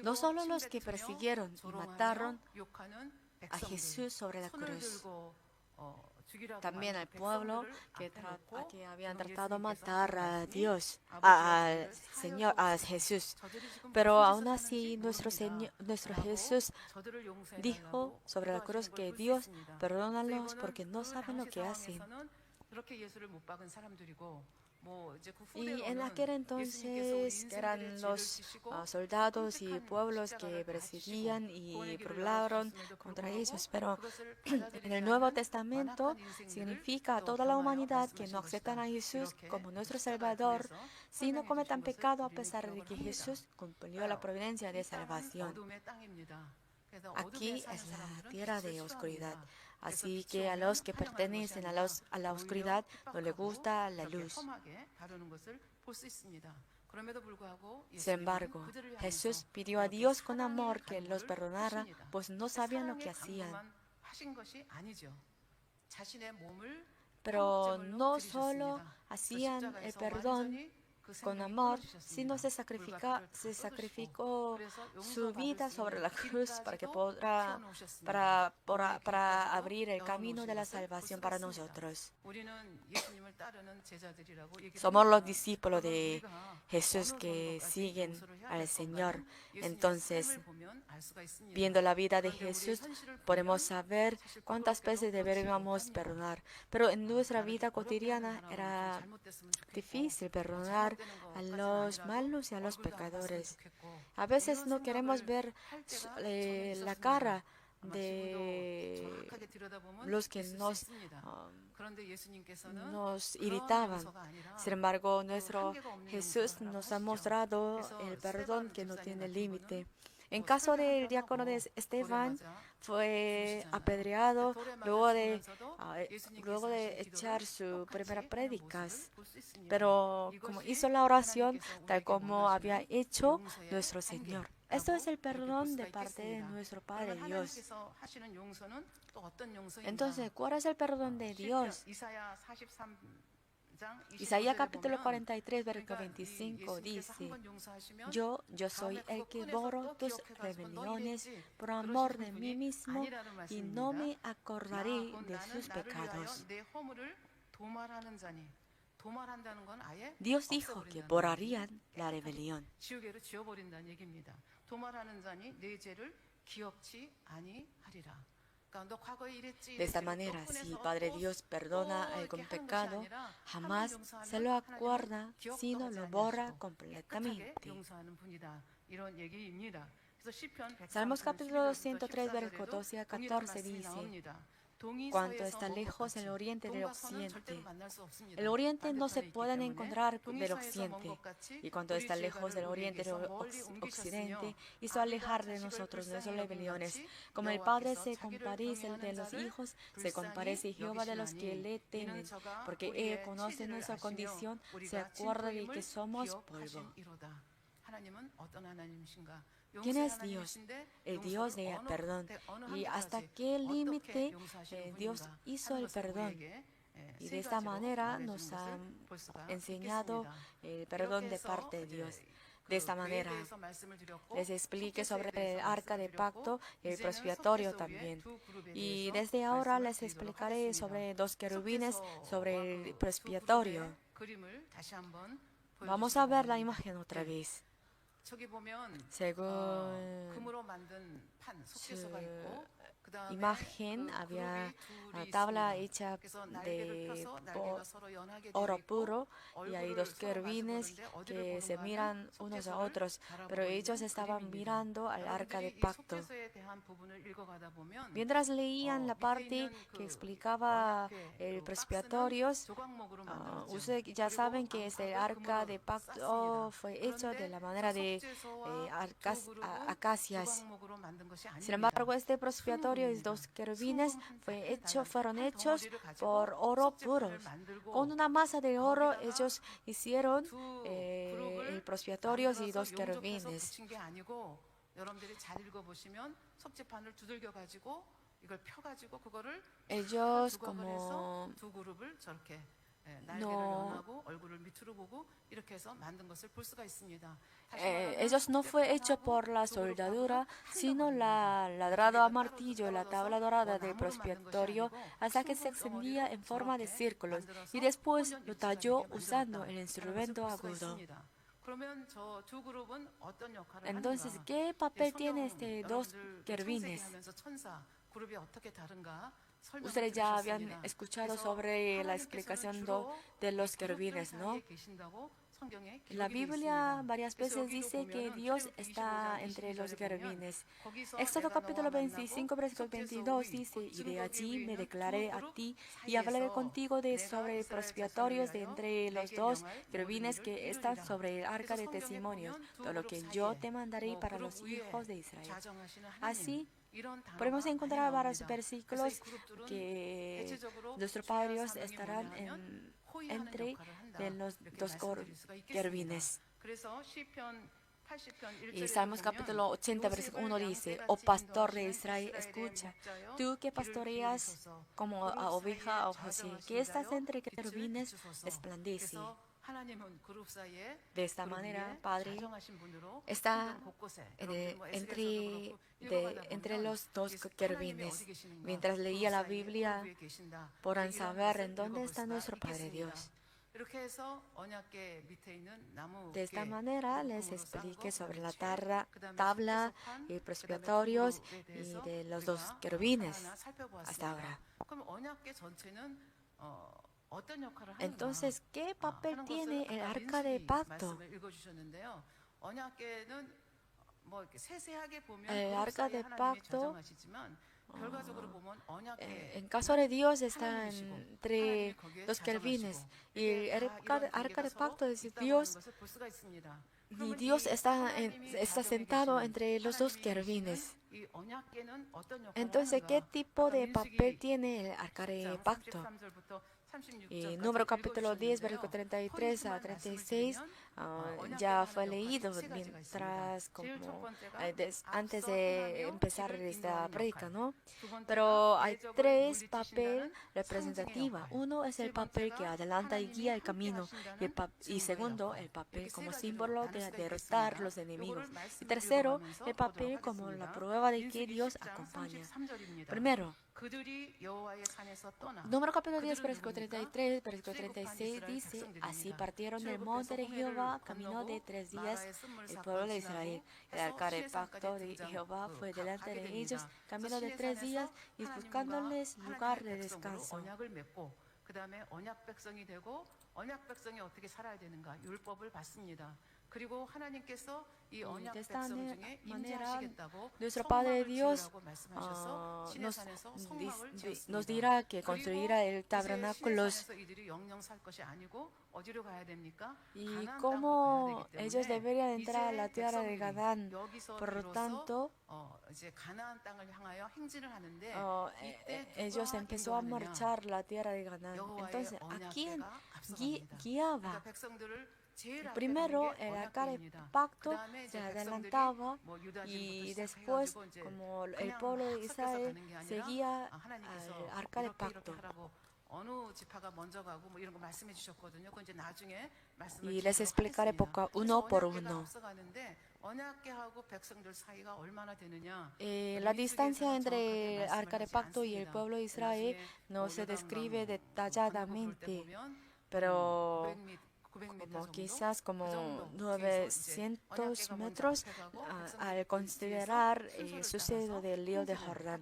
No solo los que persiguieron y mataron a Jesús sobre la cruz, también al pueblo que habían tratado de matar a Dios, al Señor, a Jesús. Pero aún así nuestro Jesús dijo sobre la cruz que Dios perdónalos porque no saben lo que hacen. Y en aquel entonces eran los soldados y pueblos que perseguían y burlaron contra ellos. Pero en el Nuevo Testamento significa a toda la humanidad que no aceptan a Jesús como nuestro Salvador, si no cometan pecado a pesar de que Jesús cumplió la providencia de salvación. Aquí es la tierra de oscuridad. Así que a los que pertenecen a la oscuridad no les gusta la luz. Sin embargo, Jesús pidió a Dios con amor que los perdonara, pues no sabían lo que hacían. Pero no solo hacían el perdón con amor, sino se sacrificó su vida sobre la cruz para abrir el camino de la salvación para nosotros. Somos los discípulos de Jesús que siguen al Señor. Entonces, viendo la vida de Jesús, podemos saber cuántas veces deberíamos perdonar. Pero en nuestra vida cotidiana era difícil perdonar a los malos y a los pecadores. A veces no queremos ver la cara de los que nos irritaban. Sin embargo, nuestro Jesús nos ha mostrado el perdón que no tiene límite. En caso del diácono de Esteban, fue apedreado luego de echar su primera prédicas, pero como hizo la oración tal como había hecho nuestro Señor. Esto es el perdón de parte de nuestro Padre Dios. Entonces, ¿cuál es el perdón de Dios? Isaías capítulo 43, versículo 25 dice: Yo soy el que borro tus rebeliones por amor de mí mismo y no me acordaré de sus pecados. Dios dijo que borrarían la rebelión. De esta manera, si Padre Dios perdona algún pecado, jamás se lo acuerda, sino lo borra completamente. Salmos capítulo 103, versículos 12 a 14 dice: Cuanto está lejos el oriente del occidente, el oriente no se puede encontrar del occidente, y cuanto está lejos del oriente del occidente, hizo alejar de nosotros nuestras rebeliones. Como el Padre se compadece de los hijos, se compadece Jehová de los que le temen, porque Él conoce nuestra condición, se acuerda de que somos polvo. ¿Quién es Dios? El Dios de perdón. ¿Y hasta qué límite Dios hizo el perdón? Y de esta manera nos ha enseñado el perdón de parte de Dios. De esta manera les expliqué sobre el arca de pacto y el propiciatorio también. Y desde ahora les explicaré sobre dos querubines sobre el propiciatorio. Vamos a ver la imagen otra vez. Según su imagen, había una tabla hecha de oro puro y hay dos querubines que se miran unos a otros, pero ellos estaban mirando al arca de pacto. Mientras leían la parte que explicaba el propiciatorio, ustedes ya saben que este arca de pacto fue hecho de la manera de acacias. Sin embargo, este propiciatorio y dos querubines fueron hechos por oro puro. Con una masa de oro ellos hicieron el propiciatorio y dos querubines. Ellos como no, ellos no fue hecho por la soldadura, sino la ladrado a martillo, la tabla dorada del propiciatorio, hasta que se extendía en forma de círculos, y después lo talló usando el instrumento agudo. Entonces, ¿qué papel tiene este dos querubines? Ustedes ya habían escuchado sobre la explicación de los querubines, ¿no? La Biblia varias veces dice que Dios está entre los querubines. Éxodo capítulo 25, versículo 22 dice, y de allí me declaré a ti y hablaré contigo sobre propiciatorios de entre los dos querubines que están sobre el arca de testimonio, todo lo que yo te mandaré para los hijos de Israel. Así, podemos encontrar varios versículos que nuestros padres estarán entre los dos querubines. Y Salmos capítulo 80, versículo 1 dice, oh pastor de Israel, escucha, tú que pastoreas como a oveja o José, que estás entre querubines, resplandece. De esta manera, Padre está entre los dos querubines. Mientras leía la Biblia, podrán saber en dónde está nuestro Padre Dios. De esta manera les expliqué sobre la tabla y propiciatorios y de los dos querubines hasta ahora. Entonces, ¿qué papel tiene el arca de pacto? El arca de pacto, en caso de Dios, está entre los querubines. Y el arca de pacto es Dios. Y Dios está sentado entre los dos querubines. Entonces, ¿qué tipo de papel tiene el arca de pacto? Y Número capítulo 10, versículo 33 a 36, ya fue leído mientras antes de empezar esta prédica, ¿no? Pero hay tres papeles representativos. Uno es el papel que adelanta y guía el camino, y segundo, el papel como símbolo de derrotar los enemigos. Y tercero, el papel como la prueba de que Dios acompaña. Primero, Número capítulo 10, versículo 33, versículo 36 dice, así partieron del monte de Jehová, camino de 3 días, el pueblo de Israel. El arca del pacto de Jehová fue delante de ellos, camino de 3 días, y buscándoles lugar de descanso. Y de esta manera, nuestro Padre Dios nos dirá que construirá el tabernáculo. Y cómo ellos deberían entrar a la tierra de Canaán. Por lo tanto, ellos empezó a marchar la tierra de Canaán. Entonces, ¿a quién guiaba? Primero, el arca de pacto se adelantaba y después, como el pueblo de Israel seguía al arca de pacto. Y les explicaré uno por uno. La distancia entre el arca de pacto y el pueblo de Israel no se describe detalladamente, pero quizás como 900 metros al considerar el suceso del río de Jordán.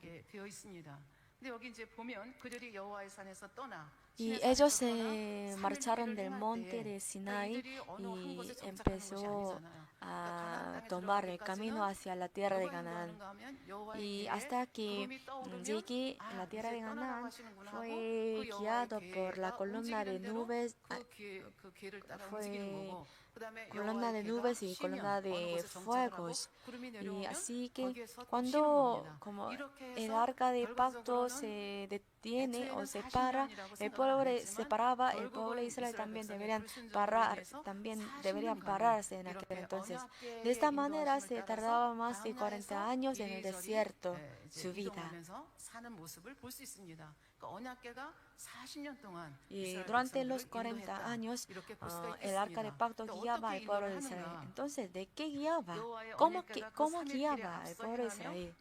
Y ellos se marcharon del monte de Sinai y empezó a tomar el camino hacia la tierra de Canaán. Y hasta que llegué a la tierra de Canaán, fue guiado por la columna de nubes, y columna de fuegos. Y así que cuando como el arca de pacto se detiene o se para, el pueblo el pueblo de Israel también deberían pararse en aquel entonces. De esta manera se tardaba más de 40 años en el desierto su vida. Y durante los 40 años, el arca de pacto guiaba al pueblo de Israel. Entonces, ¿de qué guiaba? ¿Cómo guiaba al pueblo de Israel?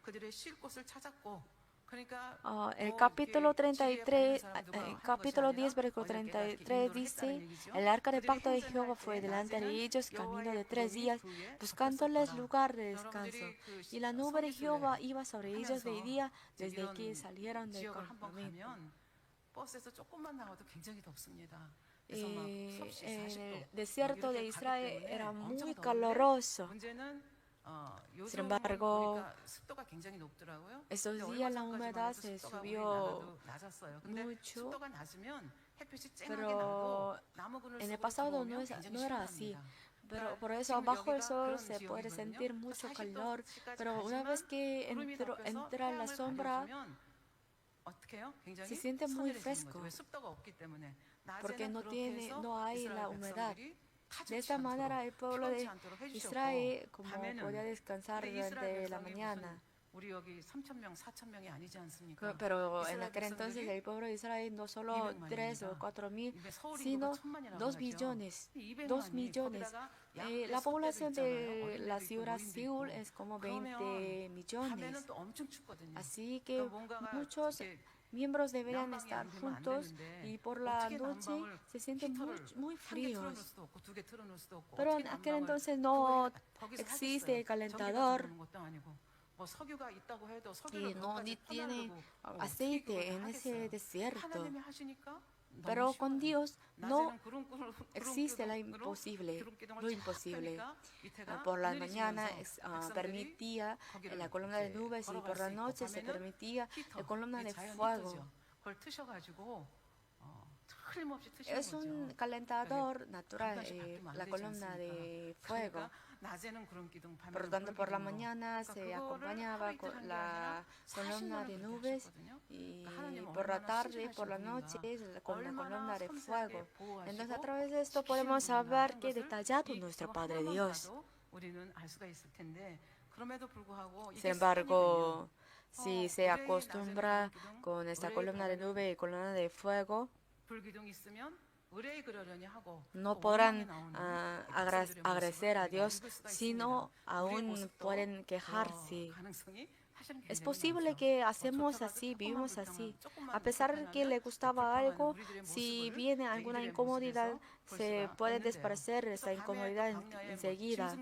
El capítulo 33, capítulo 10, versículo 33 dice, el arca de pacto de Jehová fue delante de ellos camino de 3 días, buscándoles lugar de descanso. Y la nube de Jehová iba sobre ellos de día desde que salieron del campamento. El desierto de Israel era muy caluroso. Sin embargo, estos días la humedad se subió mucho, pero en el pasado no era así. Pero por eso bajo el sol se puede sentir mucho calor, pero una vez que entra la sombra, se siente muy fresco, porque no hay la humedad. De esta manera el pueblo de Israel como podía descansar durante la mañana. Pero en aquel entonces el pueblo de Israel no solo 3 o 4 mil, sino 2 millones. 2 millones. La población de la ciudad Seúl es como 20 millones. Así que muchos miembros deberían estar juntos y por la noche se sienten muy fríos. Pero en aquel entonces no existe calentador y no tiene aceite en ese desierto. Pero con Dios no existe lo imposible. Por la mañana permitía la columna de nubes y por la noche se permitía la columna de fuego. Es un calentador natural, la columna de fuego. Por lo tanto, por la mañana se acompañaba con la columna de nubes y por la tarde y por la noche con la columna de fuego. Entonces, a través de esto podemos saber qué detallado nuestro Padre Dios. Sin embargo, si se acostumbra con esta columna de nube y columna de fuego, no podrán agradecer a Dios, sino aún pueden quejarse. Es posible que hacemos así, vivimos así. A pesar de que le gustaba algo, si viene alguna incomodidad, se puede desaparecer esa incomodidad enseguida.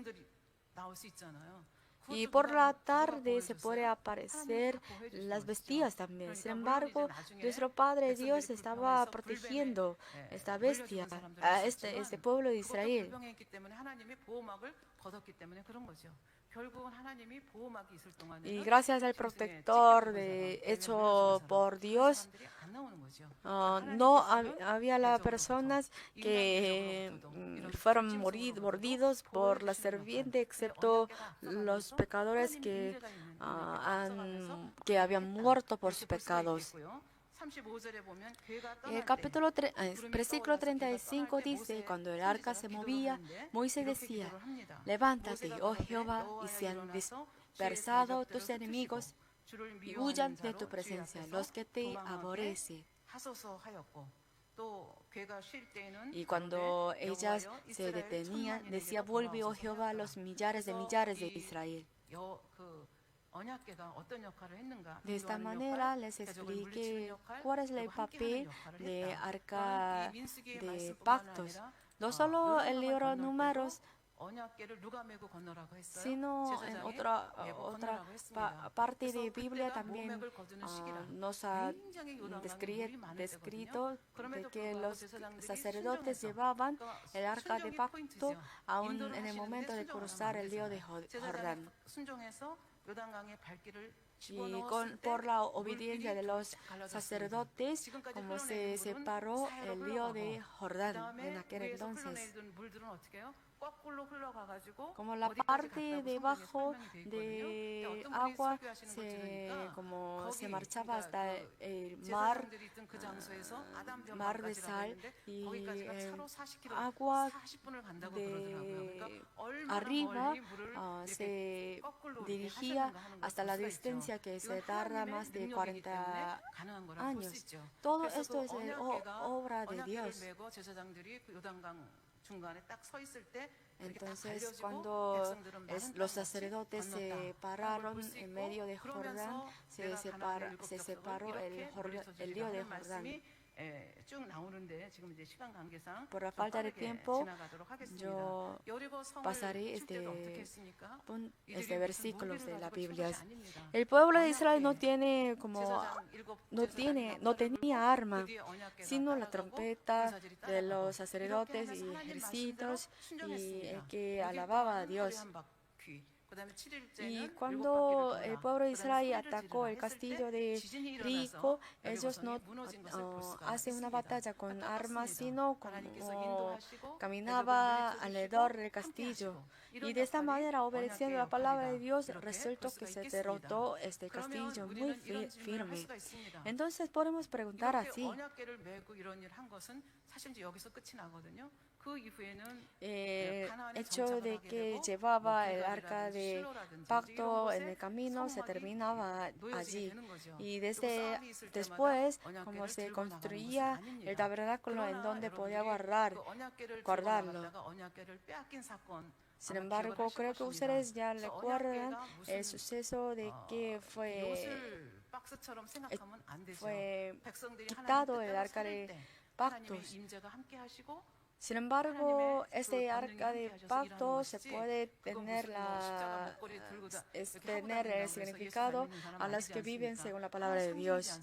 Y por la tarde se puede aparecer las bestias también. Sin embargo, nuestro Padre Dios estaba protegiendo esta bestia, a este pueblo de Israel. Y gracias al protector hecho por Dios, no había las personas que fueron mordidos por la serpiente, excepto los pecadores que habían muerto por sus pecados. El capítulo versículo 35 dice, cuando el arca se movía, Moisés decía, levántate, oh Jehová, y sean dispersados tus enemigos, y huyan de tu presencia los que te aborrecen. Y cuando ellas se detenían, decía, vuelve, oh Jehová, a los millares de Israel. De esta manera les expliqué cuál es el papel de arca de pactos. No solo el libro Números, sino en otra parte de Biblia también nos ha descrito de que los sacerdotes llevaban el arca de pacto aún en el momento de cruzar el río de Jordán. Y por la obediencia de los sacerdotes, como se separó el río de Jordán en aquel entonces. Como la parte debajo de agua se marchaba hasta el mar de sal y el agua arriba se dirigía hasta la distancia que se tarda más de 40 años. Todo esto es obra de Dios. Entonces, cuando los sacerdotes se pararon en medio de Jordán, se separó el río de Jordán. Por la falta de tiempo, yo pasaré este versículo de la Biblia. El pueblo de Israel no tenía arma, sino la trompeta de los sacerdotes y ejércitos y el que alababa a Dios. Y cuando el pueblo de Israel atacó el castillo de Jericó, ellos no hacen una batalla con armas, sino como caminaba alrededor del castillo. Y de esta manera, obedeciendo la palabra de Dios, resultó que se derrotó este castillo muy firme. Entonces podemos preguntar así. Hecho de que llevaba el arca de pacto en el camino se terminaba allí. Y después, como se construía el tabernáculo en donde podía guardarlo. Sin embargo, creo que ustedes ya recuerdan el suceso de que fue quitado el arca de pactos. Sin embargo, este arca de pacto se puede tener el significado a los que viven según la palabra de Dios.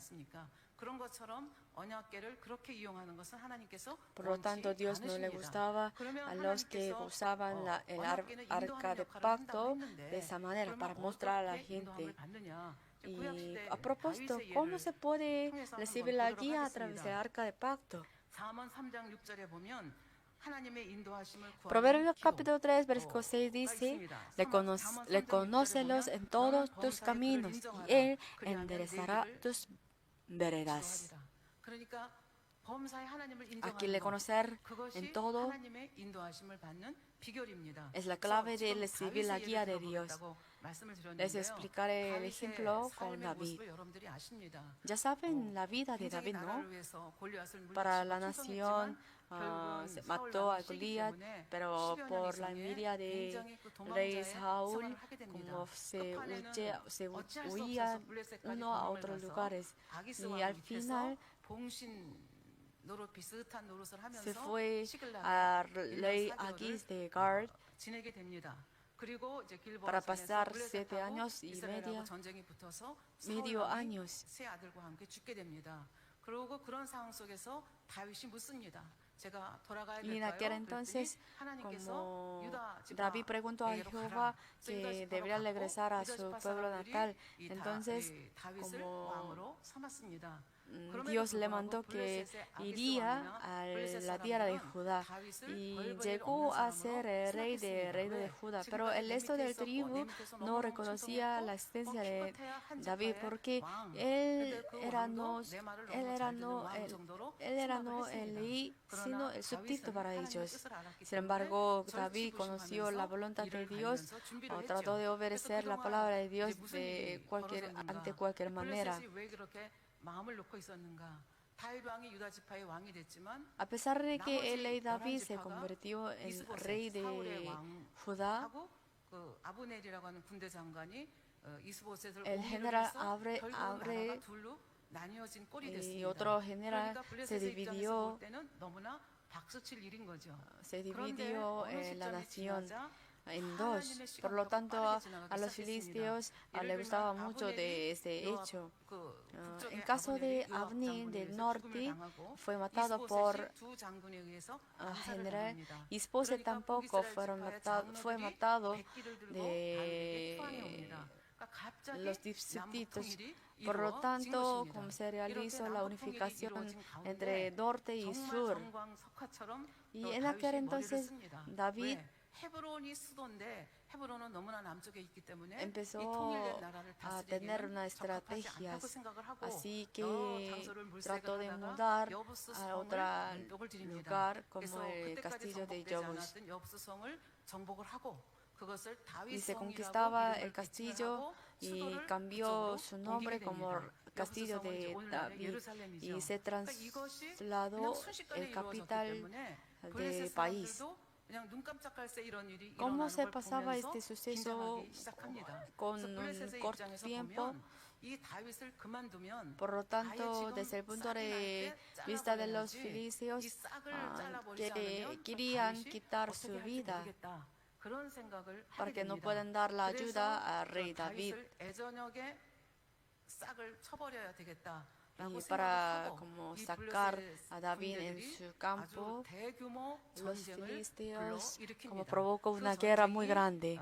Por lo tanto, Dios no le gustaba a los que usaban el arca de pacto de esa manera para mostrar a la gente. Y a propósito, ¿cómo se puede recibir la guía a través del arca de pacto? Proverbios capítulo 3, versículo 6 dice: Reconócelos en todos tus caminos y Él enderezará tus veredas. Aquí reconocer en todo es la clave de recibir la guía de Dios. Les explicaré el ejemplo con David. Ya saben la vida de David, ¿no? Para la nación se mató a Goliat, pero por la envidia de rey Saúl, como se huía uno a otros lugares. Y al final se fue a rey Agis de Gad para pasar 7 años y medio años. Y en aquel entonces, como David preguntó a Jehová que debería regresar a su pueblo natal, entonces como Dios le mandó que iría a la tierra de Judá y llegó a ser el rey de Judá, pero el resto del tribu no reconocía la existencia de David porque él era no el rey, sino el súbdito para ellos. Sin embargo, David conoció la voluntad de Dios, trató de obedecer la palabra de Dios ante cualquier manera. A pesar de que el rey David se convirtió en rey de Judá, el general Abre y otro general se dividió la nación en dos. Por lo tanto, a los filisteos les gustaba mucho de este hecho. En caso de Abner del norte, fue matado por general Isboset, tampoco fue matado de los súbditos. Por lo tanto, como se realizó la unificación entre norte y sur. Y en aquel entonces, David empezó a tener una estrategia, así que trató de mudar a otro lugar como el castillo de Jobus. Y se conquistaba el castillo y cambió su nombre como Castillo de David y se trasladó el capital del país. ¿Cómo se pasaba este suceso con un corto tiempo? Por lo tanto, desde el punto de vista de los filisteos, querían quitar su vida para que no puedan dar la ayuda al rey David. Y para como sacar a David en su campo, los filisteos como provocó una guerra muy grande.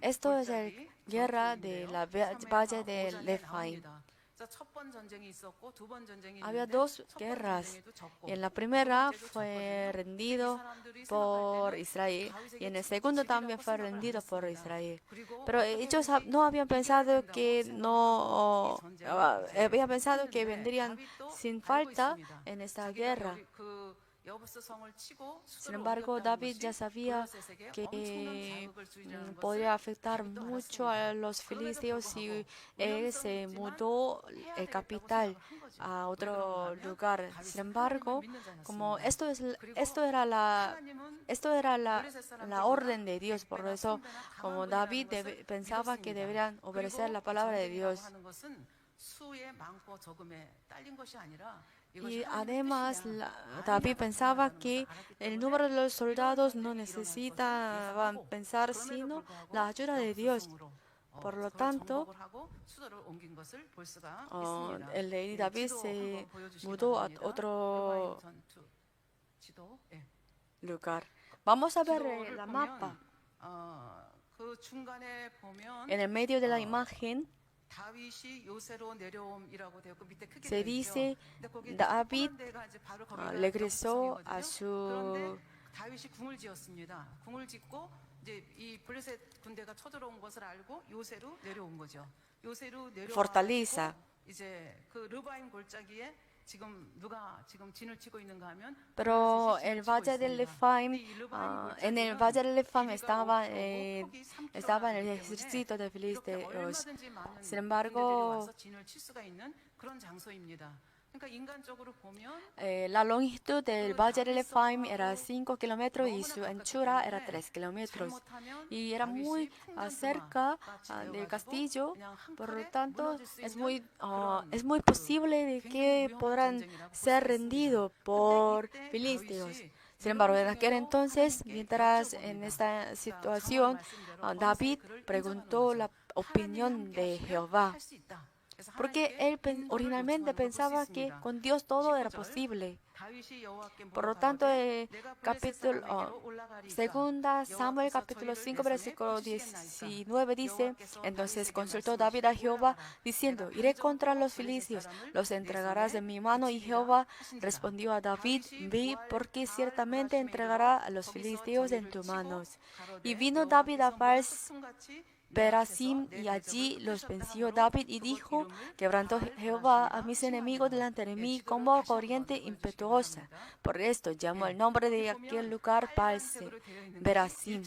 Esto es la guerra de la valle de Lefaim. Había dos guerras. En la primera fue rendido por Israel y en el segundo también fue rendido por Israel. Pero ellos no habían pensado que habían pensado que vendrían sin falta en esta guerra. Sin embargo, David ya sabía que podría afectar mucho a los filisteos si él se mudó el capital a otro lugar. Sin embargo, como esto era la orden de Dios, por eso como David pensaba que deberían obedecer la palabra de Dios. Y además, David pensaba que el número de los soldados no necesitaban pensar sino la ayuda de Dios. Por lo tanto, el rey David se mudó a otro lugar. Vamos a ver la mapa. En el medio de la imagen se dice David regresó a su fortaleza. Pero el valle de Lefaim, en el valle de Lefaim estaba en el ejército de filisteos. Sin embargo, la longitud del valle de Lefaim era 5 kilómetros y su anchura era 3 kilómetros. Y era muy cerca del castillo, por lo tanto es muy posible de que podrán ser rendidos por filisteos. Sin embargo, en aquel entonces, mientras en esta situación, David preguntó la opinión de Jehová. Porque él originalmente pensaba que con Dios todo era posible. Por lo tanto, segunda Samuel capítulo 5 versículo 19 dice: entonces consultó David a Jehová diciendo: iré contra los filisteos, los entregarás en mi mano. Y Jehová respondió a David: ve, porque ciertamente entregará a los filisteos en tus manos. Y vino David a Perasim y allí los venció David y dijo: quebrantó Jehová a mis enemigos delante de mí como corriente impetuosa. Por esto llamó el nombre de aquel lugar Perasim.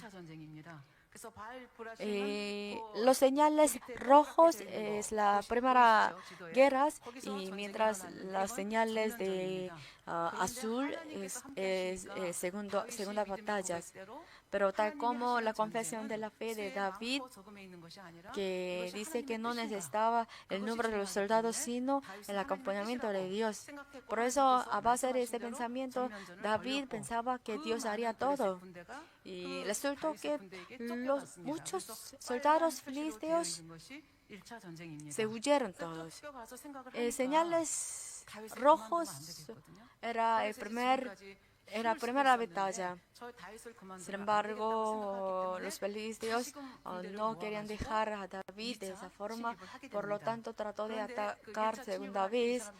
Los señales rojos es la primera guerra y mientras las señales de azul es segunda batalla. Pero tal como la confesión de la fe de David, que dice que no necesitaba el número de los soldados, sino el acompañamiento de Dios. Por eso, a base de ese pensamiento, David pensaba que Dios haría todo. Y resultó que muchos soldados filisteos se huyeron todos. Señales rojos era la primera batalla. Sin embargo, los filisteos no querían dejar a David de esa forma, por lo tanto trató de atacar segunda vez.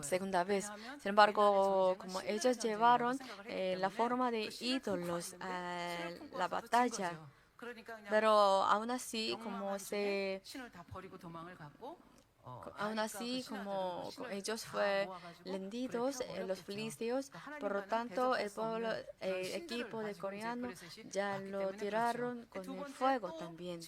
segunda vez. Sin embargo, como ellos llevaron la forma de ídolos a la batalla, pero aún así, como ellos fueron vendidos, los filisteos, por lo tanto, el equipo de coreano ya lo tiraron con el fuego también.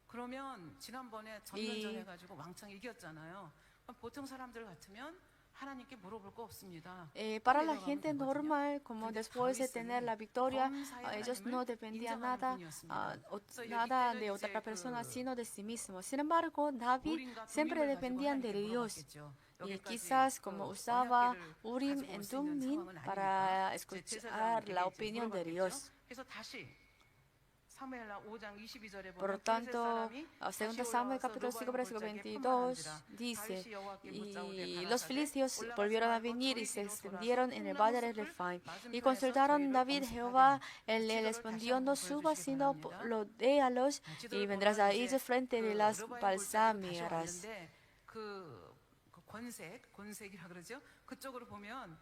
그러면 지난번에 전면전해가지고 왕창 이겼잖아요. 그럼 보통 사람들 같으면 하나님께 물어볼 거 없습니다. Para la gente normal, como después de tener la victoria, ellos no dependían nada de otra persona, sino de sí mismos. Sin embargo, David siempre dependía de Dios. Y quizás como usaba Urim y Tumim para escuchar la opinión de Dios. Por lo tanto, 2 Samuel capítulo 5, versículo 22 dice, y los filisteos volvieron a venir y se extendieron en el valle de Refaim. Y consultaron David Jehová, él le respondió, no subas, sino lodéalos, y vendrás a ellos frente de las balsámeras.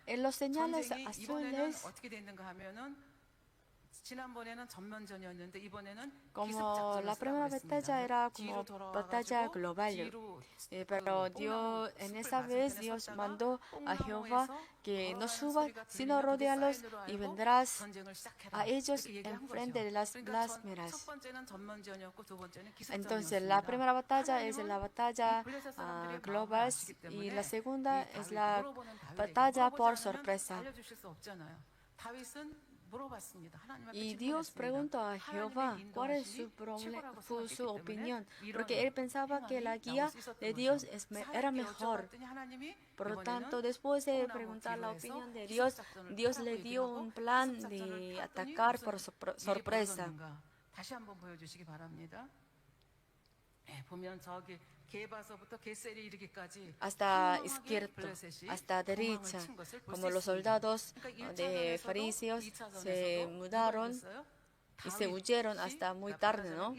En los señales azules, como la primera batalla era como batalla global, pero Dios, en esa vez Dios mandó a Jehová que no suba, sino rodéalos y vendrás a ellos en frente de las blasmeras. Entonces la primera batalla es la batalla global y la segunda es la batalla por sorpresa. Y Dios preguntó a Jehová cuál es su opinión, porque él pensaba que la guía de Dios era mejor. Por lo tanto, después de preguntar la opinión de Dios, Dios le dio un plan de atacar por sorpresa. Hasta izquierda, hasta derecha, como los soldados de fariseos se mudaron y se huyeron hasta muy tarde, ¿no?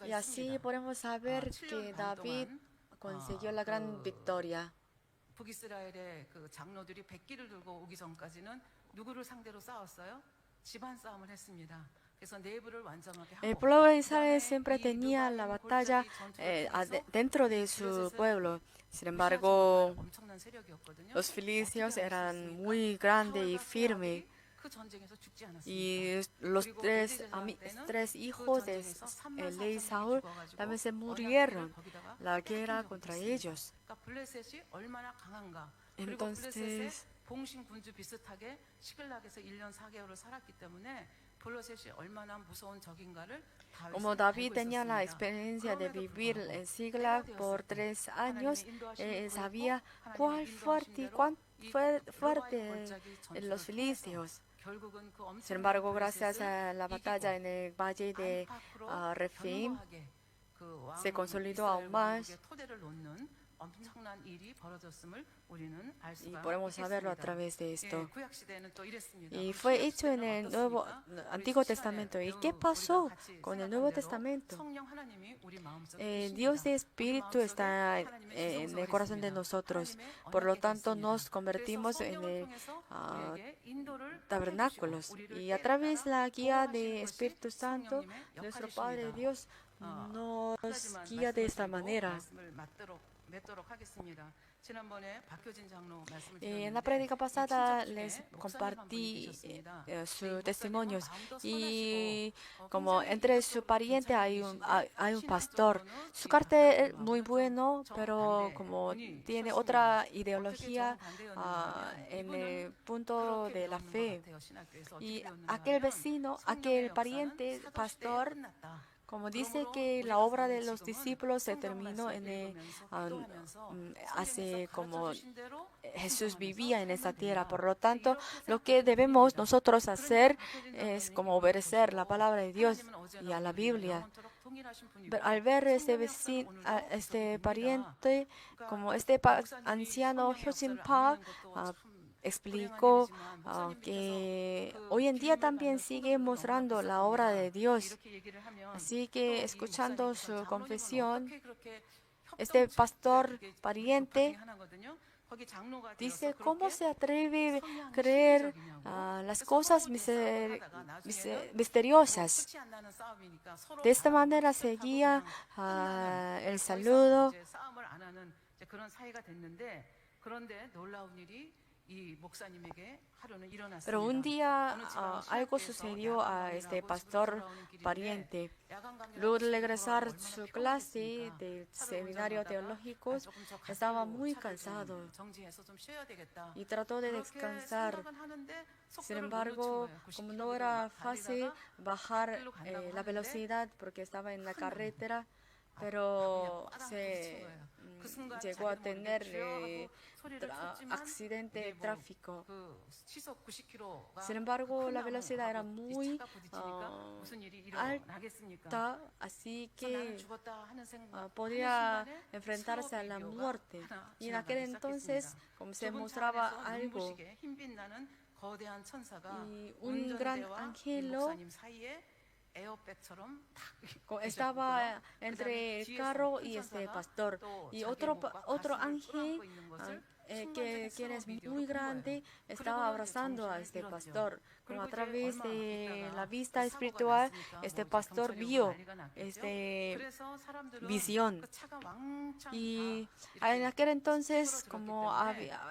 Y así podemos saber que David consiguió la gran victoria. 북이스라엘의 그 장로들이 백기를 들고 오기 전까지는 누구를 상대로 싸웠어요? 집안 싸움을 했습니다. El pueblo de Israel siempre tenía la batalla dentro de su pueblo. Sin embargo, los filisteos eran muy grandes y firmes. Y los tres hijos de rey Saúl también se murieron en la guerra contra ellos. Entonces, como David tenía la experiencia de vivir en Siglag por 3 años, él sabía cuán fuerte los filisteos. Sin embargo, gracias a la batalla en el valle de Refaim, se consolidó aún más. Y podemos saberlo a través de esto. Y fue hecho en el Antiguo Testamento. ¿Y qué pasó con el Nuevo Testamento? Dios de Espíritu está en el corazón de nosotros. Por lo tanto, nos convertimos en tabernáculos. Y a través de la guía del Espíritu Santo, nuestro Padre Dios nos guía de esta manera. En la prédica pasada les compartí sus testimonios y como entre su pariente hay un pastor. Su carácter es muy bueno, pero como tiene otra ideología en el punto de la fe. Y aquel vecino, aquel pariente pastor, como dice que la obra de los discípulos se terminó hace como Jesús vivía en esta tierra. Por lo tanto, lo que debemos nosotros hacer es como obedecer la palabra de Dios y a la Biblia. Pero al ver este vecino, este pariente, como este anciano Hyojin Park, explicó que hoy en día también sigue mostrando la obra de Dios. Así que escuchando su confesión, este pastor pariente dice, ¿cómo se atreve a creer las cosas misteriosas? De esta manera seguía el saludo. Pero un día algo sucedió a este pastor pariente. Luego de regresar a su clase del seminario teológico, estaba muy cansado y trató de descansar. Sin embargo, como no era fácil bajar la velocidad porque estaba en la carretera, pero llegó a tener accidente de tráfico. Sin embargo, la velocidad era muy alta, así que podía enfrentarse a la muerte. Y en aquel entonces, como se mostraba algo, y un gran ángel estaba entre el carro y este pastor, y otro ángel quien es muy grande estaba abrazando a este pastor. Como a través de la vista espiritual, este pastor vio visión. Y en aquel entonces, como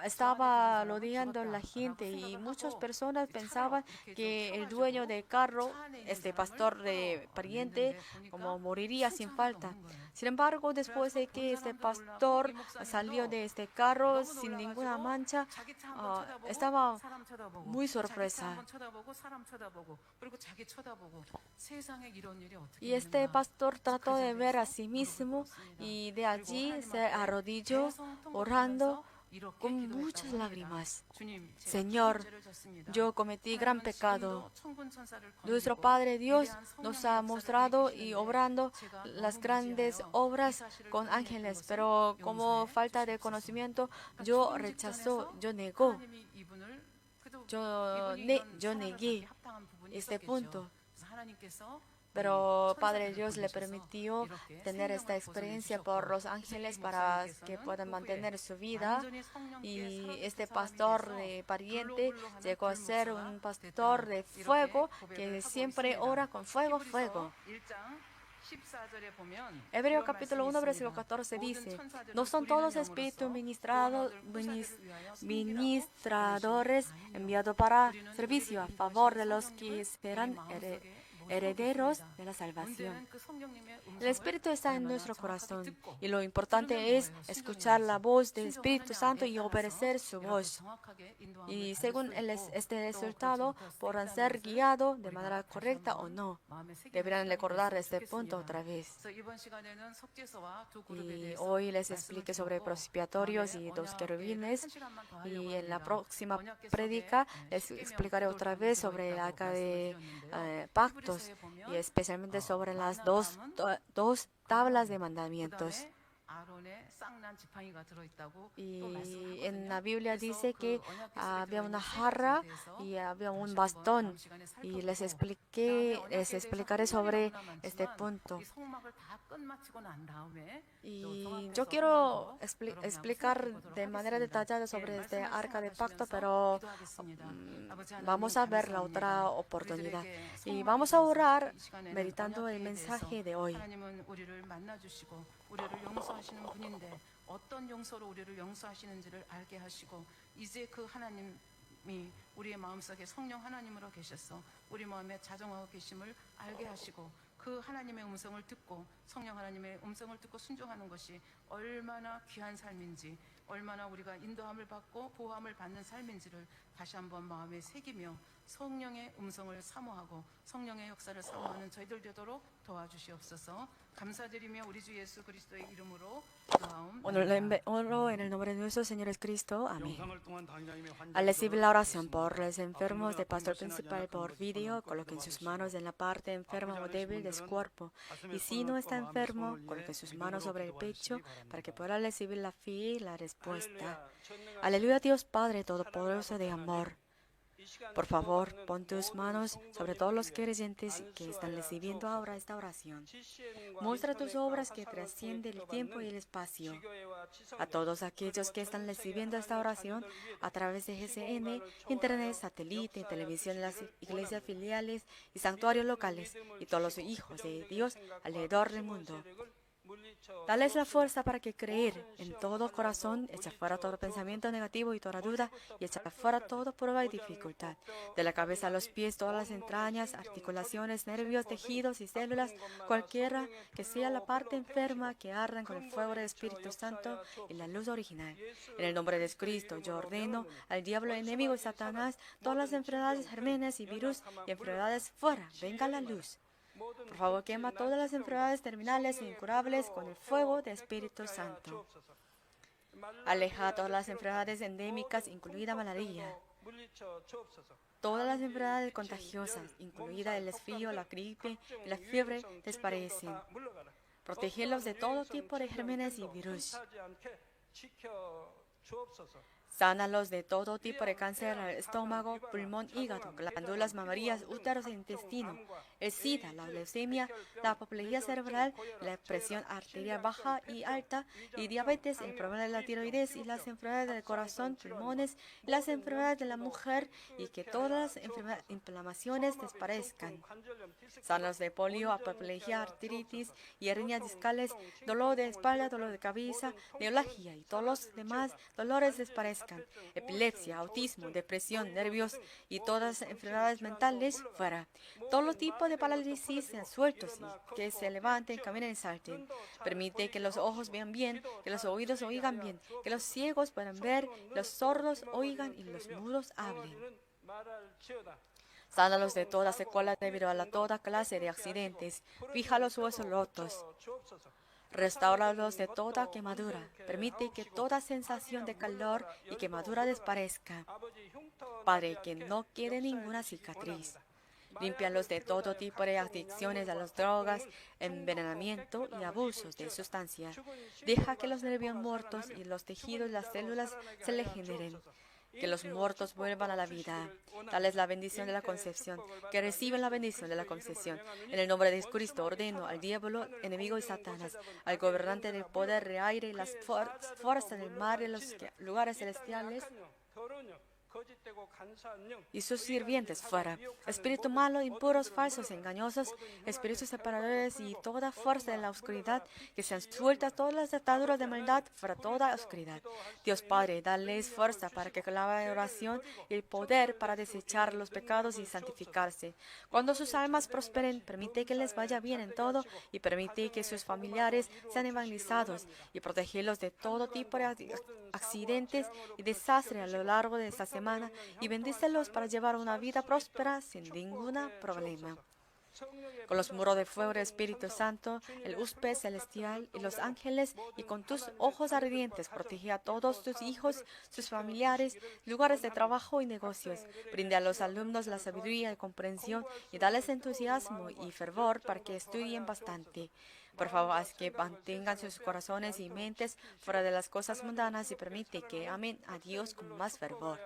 estaba rodeando la gente y muchas personas pensaban que el dueño del carro, este pastor de pariente, como moriría sin falta. Sin embargo, después de que este pastor salió de este carro sin ninguna mancha, estaba muy sorpresa. Y este pastor trató de ver a sí mismo y de allí se arrodilló orando con muchas lágrimas. Señor, yo cometí gran pecado. Nuestro Padre Dios nos ha mostrado y obrando las grandes obras con ángeles, pero como falta de conocimiento, yo negué este punto. Pero Padre Dios le permitió tener esta experiencia por los ángeles para que puedan mantener su vida. Y este pastor de pariente llegó a ser un pastor de fuego que siempre ora con fuego, fuego. Hebreo capítulo 1, versículo 14 dice, ¿no son todos espíritus ministradores enviados para servicio a favor de los que serán herederos de la salvación? El Espíritu está en nuestro corazón y lo importante es escuchar la voz del Espíritu Santo y obedecer su voz. Y según este resultado, podrán ser guiados de manera correcta o no. Deberán recordar este punto otra vez. Y hoy les expliqué sobre precipitatorios y dos querubines. Y en la próxima prédica les explicaré otra vez sobre el arca de pactos y especialmente sobre las dos tablas de mandamientos. Y en la Biblia dice que había una jarra y había un bastón, y les explicaré sobre este punto. Y yo quiero explicar de manera detallada sobre este arca de pacto, pero vamos a ver la otra oportunidad. Y vamos a orar meditando el mensaje de hoy. 우리를 용서하시는 분인데 어떤 용서로 우리를 용서하시는지를 알게 하시고 이제 그 하나님이 우리의 마음속에 성령 하나님으로 계셔서 우리 마음에 자정하고 계심을 알게 하시고 그 하나님의 음성을 듣고 성령 하나님의 음성을 듣고 순종하는 것이 얼마나 귀한 삶인지 얼마나 우리가 인도함을 받고 보호함을 받는 삶인지를 다시 한번 마음에 새기며 성령의 음성을 사모하고 성령의 역사를 사모하는 저희들 되도록 도와주시옵소서. 감사드리며 우리 주 예수 그리스도의 이름으로 기도하옵나이다. Oro en el nombre de nuestro Señor Jesucristo. Amén. 영상을 통한 당장님의 환자를 Al recibir la oración 기도하겠습니다. por los enfermos del pastor 아픈 principal por 것이 video, 있거나 coloquen sus 기도하시고, manos en la parte enferma o débil de su cuerpo. Y si no está enfermo, coloquen sus manos sobre el pecho para que pueda recibir la fe y la respuesta. Aleluya, Dios Padre Todopoderoso de amor. Por favor, pon tus manos sobre todos los creyentes que están recibiendo ahora esta oración. Muestra tus obras que trascienden el tiempo y el espacio. A todos aquellos que están recibiendo esta oración a través de GCN, Internet, satélite, televisión, las iglesias filiales y santuarios locales y todos los hijos de Dios alrededor del mundo. Dales la fuerza para que creer en todo corazón, echa fuera todo pensamiento negativo y toda duda, y echa fuera toda prueba y dificultad. De la cabeza a los pies, todas las entrañas, articulaciones, nervios, tejidos y células, cualquiera que sea la parte enferma, que ardan con el fuego del Espíritu Santo y la luz original. En el nombre de Cristo, yo ordeno al diablo enemigo y Satanás, todas las enfermedades, gérmenes y virus y enfermedades fuera, venga la luz. Por favor, quema todas las enfermedades terminales e incurables con el fuego del Espíritu Santo. Aleja todas las enfermedades endémicas, incluida malaria. Todas las enfermedades contagiosas, incluida el resfrío, la gripe y la fiebre, desaparecen. Protégelos de todo tipo de gérmenes y virus. Sánalos de todo tipo de cáncer al estómago, pulmón, hígado, glándulas mamarias, úteros e intestino, el SIDA, la leucemia, la apoplejía cerebral, la presión arterial baja y alta, y diabetes, el problema de la tiroides y las enfermedades del corazón, pulmones, y las enfermedades de la mujer, y que todas las inflamaciones desaparezcan. Sánalos de polio, apoplejía, artritis y hernias discales, dolor de espalda, dolor de cabeza, neuralgia y todos los demás dolores desaparezcan. Epilepsia, autismo, depresión, nervios y todas las enfermedades mentales fuera. Todos los tipos de parálisis sean sueltos y que se levanten, caminen y salten. Permite que los ojos vean bien, que los oídos oigan bien, que los ciegos puedan ver, los sordos oigan y los mudos hablen. Sánalos de toda secuela debido a toda clase de accidentes. Fija los huesos rotos. Restáuralos de toda quemadura. Permite que toda sensación de calor y quemadura desaparezca. Padre, que no quede ninguna cicatriz. Límpialos de todo tipo de adicciones a las drogas, envenenamiento y abusos de sustancias. Deja que los nervios muertos y los tejidos y las células se regeneren. Que los muertos vuelvan a la vida. Dales la bendición de la concepción. Que reciban la bendición de la concepción. En el nombre de Cristo ordeno al diablo, enemigo y Satanás, al gobernante del poder del aire y las fuerzas del mar y los lugares celestiales y sus sirvientes fuera. Espíritu malo, impuros, falsos, engañosos, espíritus separadores y toda fuerza de la oscuridad, que sean sueltas todas las ataduras de maldad fuera toda oscuridad. Dios Padre, dales fuerza para que clamen en oración y el poder para desechar los pecados y santificarse. Cuando sus almas prosperen, permite que les vaya bien en todo y permite que sus familiares sean evangelizados y protegerlos de todo tipo de accidentes y desastres a lo largo de esta semana y bendícelos para llevar una vida próspera sin ningún problema. Con los muros de fuego del Espíritu Santo, el huésped celestial y los ángeles, y con tus ojos ardientes protege a todos tus hijos, sus familiares, lugares de trabajo y negocios. Brinde a los alumnos la sabiduría y comprensión y dales entusiasmo y fervor para que estudien bastante. Por favor, haz que mantengan sus corazones y mentes fuera de las cosas mundanas y permite que amen a Dios con más fervor.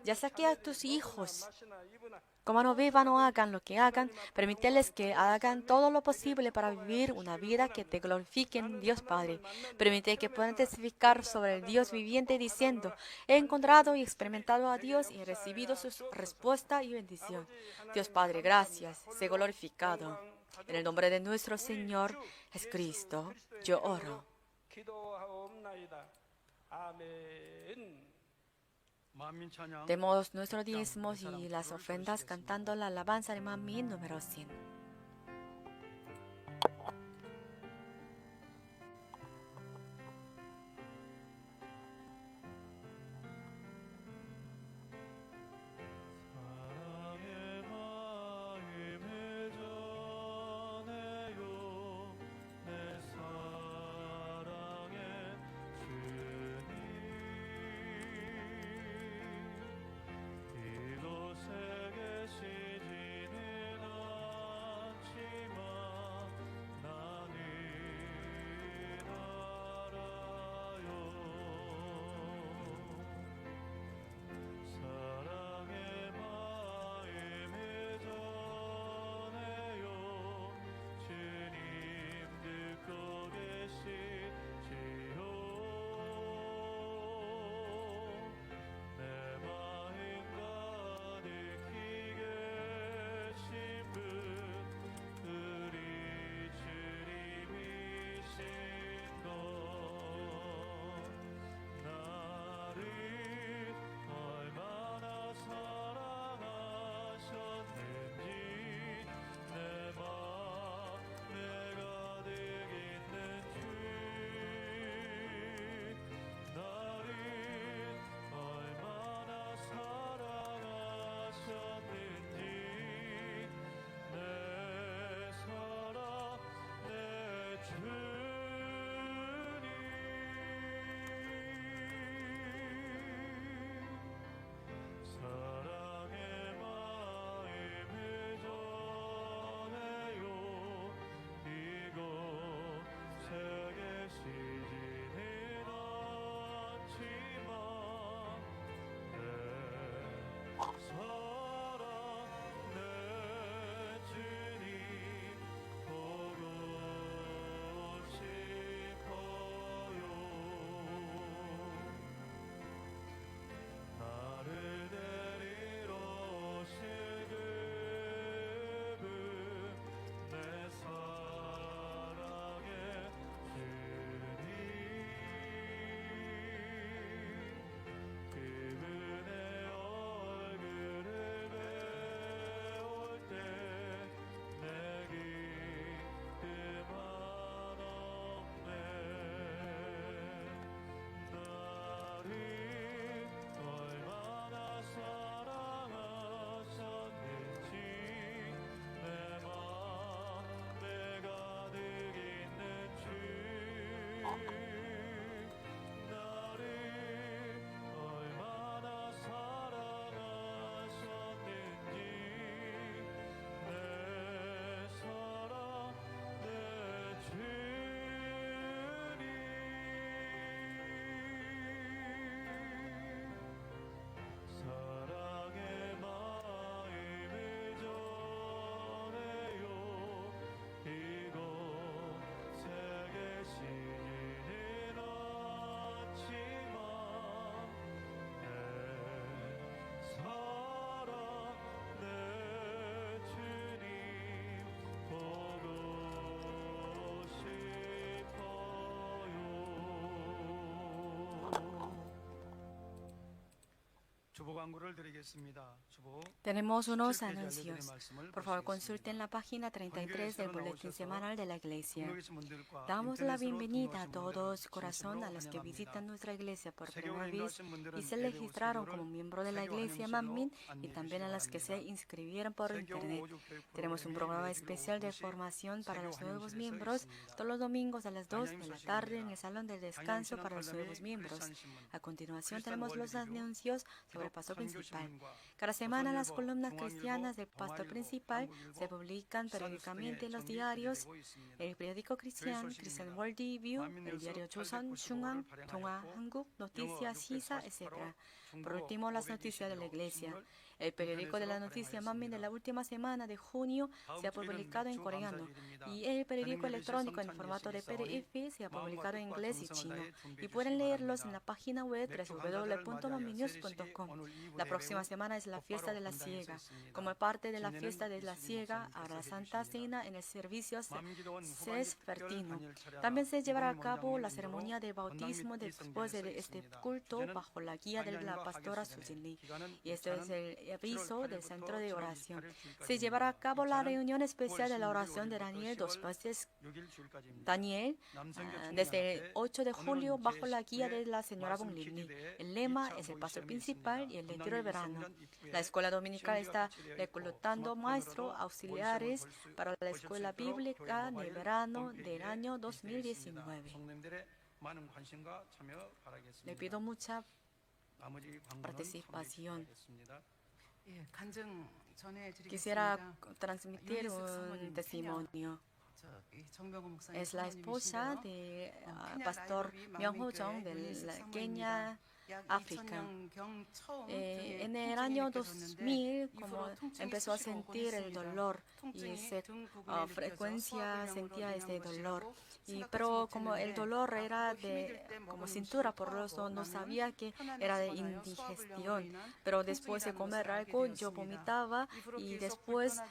Ya saqué a tus hijos. Como no vivan o hagan lo que hagan, permíteles que hagan todo lo posible para vivir una vida que te glorifique en Dios Padre. Permite que puedan testificar sobre el Dios viviente diciendo, he encontrado y experimentado a Dios y he recibido su respuesta y bendición. Dios Padre, gracias, sé glorificado. En el nombre de nuestro Señor Jesucristo, yo oro. Demos nuestros diezmos y las ofrendas cantando la alabanza de Manmin número 100. 사랑의 마음을 줘 주보 광고를 드리겠습니다. 주보 Tenemos unos 7페이지 anuncios. 알려드린 말씀을 Por favor, 보시겠습니다. consulten la página 33 del boletín semanal de la iglesia. 등록하신 분들과 Damos la 인터넷으로 bienvenida a 등록하신 todos 분들을 corazón a los que 진심으로 visitan 환영합니다. nuestra iglesia por 세계로 primera vez 인도하신 분들은 y se 예배 registraron 우체국으로 como miembro de la 세계 iglesia 환영실로 Manmin y 안내해 también a 주시기 las que se 바랍니다. inscribieron por 세교 internet. 오조 교육 Tenemos un 프로그램이 programa 매주 especial de 2시 formación para 세교 los nuevos 환영실에서 miembros 있습니다. todos los domingos a las 2 양양님 de la tarde en 소식입니다. el salón de descanso 양양시는 para los nuevos 칼럼이 miembros. 크리스찬 신문, A continuación 크리스찬 tenemos los 월드 리뷰, anuncios sobre el 기독 pastor principal. 선교신문과 Cada semana las 조선일보, columnas 중앙일보, cristianas del pastor 동아일보, principal 한국일보, se publican 스타뉴스 periódicamente en 등의 los 정기 diarios, 기재되고 있습니다. el periódico cristiano, 교회 Christian 소식입니다. World Review, el 만민뉴스 diario Chosun, 895호를 Chungang, Tonga, 발행하였고 Hanguk, Noticias, Sisa, etc. Por 중국어 último, las noticias de la 520시로 iglesia. 신문을 El periódico de la 인터넷으로 noticia Manmin de 발행하였습니다. la última semana de junio 다음 se ha 주일은 publicado en 맥주 coreano 감사주일입니다. y el periódico 하나님 electrónico en 예배시 formato de 성찬 예식이 PDF se ha 마음과 publicado en 뜻과 inglés y 정성을 chino 다해 준비해 y pueden 주시기 leerlos en 바랍니다. la página web 맥주 감사절을 맞이하여 www.manminnews.com. 세례식이 오늘 2부 La próxima 예배 후 semana es la fiesta de la 곧바로 siega. 분당에서 있습니다. Como parte de la 진례는 fiesta de la 이수빈 siega, 목사님께서 habrá Santa 해주십니다. Cena en el servicio 만기도원 후반기 Vespertino. 특별 단일 차례가 También se llevará a 이번 cabo la 원장님 ceremonia de 인도로 bautismo 건당 및 después de 이성전에서 este 있습니다. culto 주제는 bajo la guía de la 한양과 pastora 하객 Sujin Lee. 기간은 Y esto es el aviso 7월 del 8일부터 centro de 7월 oración. 28일까지입니다. Se llevará a cabo la reunión especial de la 9월 oración de 16일부터 Daniel 10월 dos veces 6일 주일까지입니다. Daniel, 남성교 desde el 총회한테 8 de julio 오늘은 bajo la guía de la 제19회 señora 말씀 Bong Lim. 기기대회 El lema 2차 es el 모의 pastor 시험이 principal 있습니다. y el retiro 분당리 de verano. 이성전 입구에 La escuela dominical 시험지가 está 배치되어 있고 reclutando 스마트폰으로도 maestros 모의 auxiliares 시험을 para la 보실 수 escuela 있도록 교회 bíblica de 모바일 verano 홈페이지에 del año 게시되어 있습니다. 2019. 성도님들의 많은 관심과 참여 Le 바라겠습니다. pido mucha 나머지 광고는 participación. 소개하겠습니다. 예, 간증 Quisiera 전해드리겠습니다. transmitir un testimonio. 정병호 목사님 Es la esposa del pastor Myung-ho Jung de Kenia, África. En el año 2000, como empezó a sentir el dolor y frecuencia sentía ese dolor. Pero como el dolor era de como cintura, por eso no sabía que era de indigestión. Pero después de comer algo yo vomitaba y después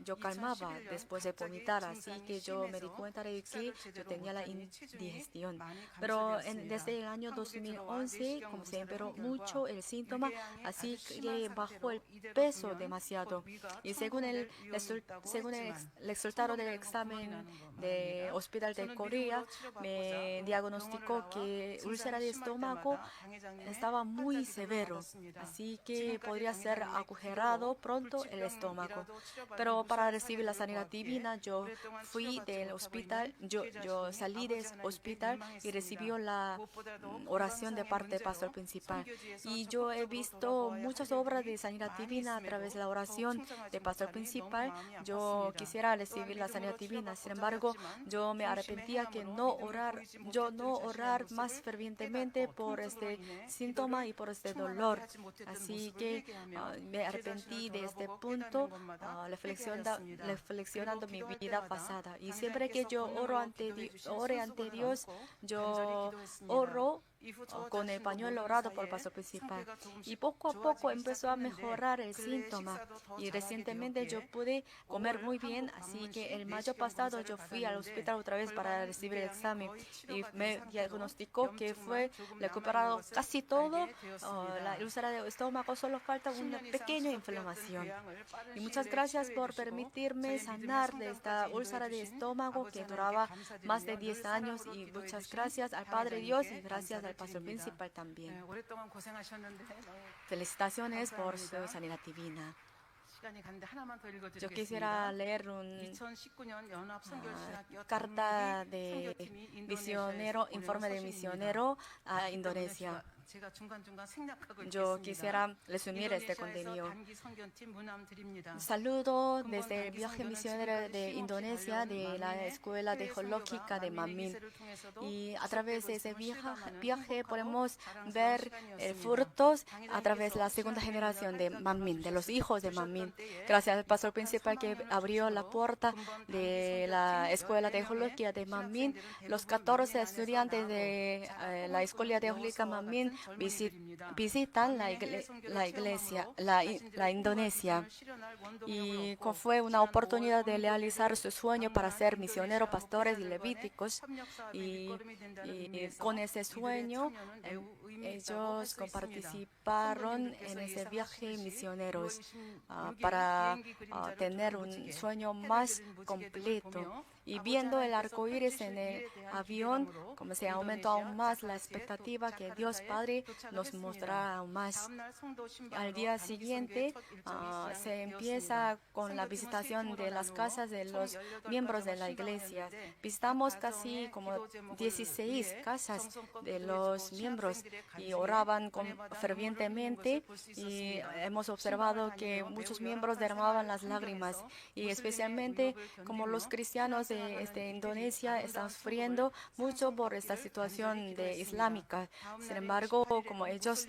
yo calmaba después de vomitar. Así que yo me di cuenta de que yo tenía la indigestión. Pero desde el año 2011, como se empeoró mucho el síntoma, así que bajó el peso demasiado. Y según el resultado del examen de Hospital de Corea, me diagnosticó que úlcera de estómago estaba muy severo, así que podría ser agujerado pronto el estómago. Pero para recibir la sanidad divina, yo fui del hospital, yo salí del hospital y recibí la oración de parte del pastor principal. Y yo he visto muchas obras de sanidad divina a través de la oración del pastor principal. Yo quisiera recibir la sanidad divina, sin embargo, yo me arrepentía que no orar más fervientemente por este síntoma y por este dolor. Así que me arrepentí de este punto, reflexionando mi vida pasada. Y siempre que yo ore ante Dios, yo oro con el pañuelo orado por el pastor principal. Y poco a poco empezó a mejorar el síntoma. Y recientemente yo pude comer muy bien, así que el mayo pasado yo fui al hospital otra vez para recibir el examen. Y me diagnosticó que fue recuperado casi todo. La úlcera de estómago, solo falta una pequeña inflamación. Y muchas gracias por permitirme sanar de esta úlcera de estómago que duraba más de 10 años. Y muchas gracias al Padre Dios y gracias al pastor principal también. Felicitaciones por su sanidad divina. Yo quisiera leer una carta de misionero, informe de misionero a Indonesia. Yo quisiera resumir este contenido. Saludo desde el viaje misionero de Indonesia de la Escuela Teológica de Manmin. Y a través de ese viaje podemos ver frutos a través de la segunda generación de Manmin, de los hijos de Manmin. Gracias al pastor principal que abrió la puerta de la Escuela Teológica de Manmin, los 14 estudiantes de la Escuela Teológica Manmin visitan la Indonesia. Y fue una oportunidad de realizar su sueño para ser misioneros, pastores y levíticos. Y con ese sueño, ellos participaron en ese viaje misioneros para tener un sueño más completo. Y viendo el arco iris en el avión, como se aumentó aún más la expectativa que Dios Padre nos mostrará aún más. Al día siguiente se empieza con la visitación de las casas de los miembros de la iglesia. Visitamos casi como 16 casas de los miembros y oraban fervientemente, y hemos observado que muchos miembros derramaban las lágrimas, y especialmente como los cristianos de Indonesia están sufriendo mucho por esta situación islámica. Sin embargo, como ellos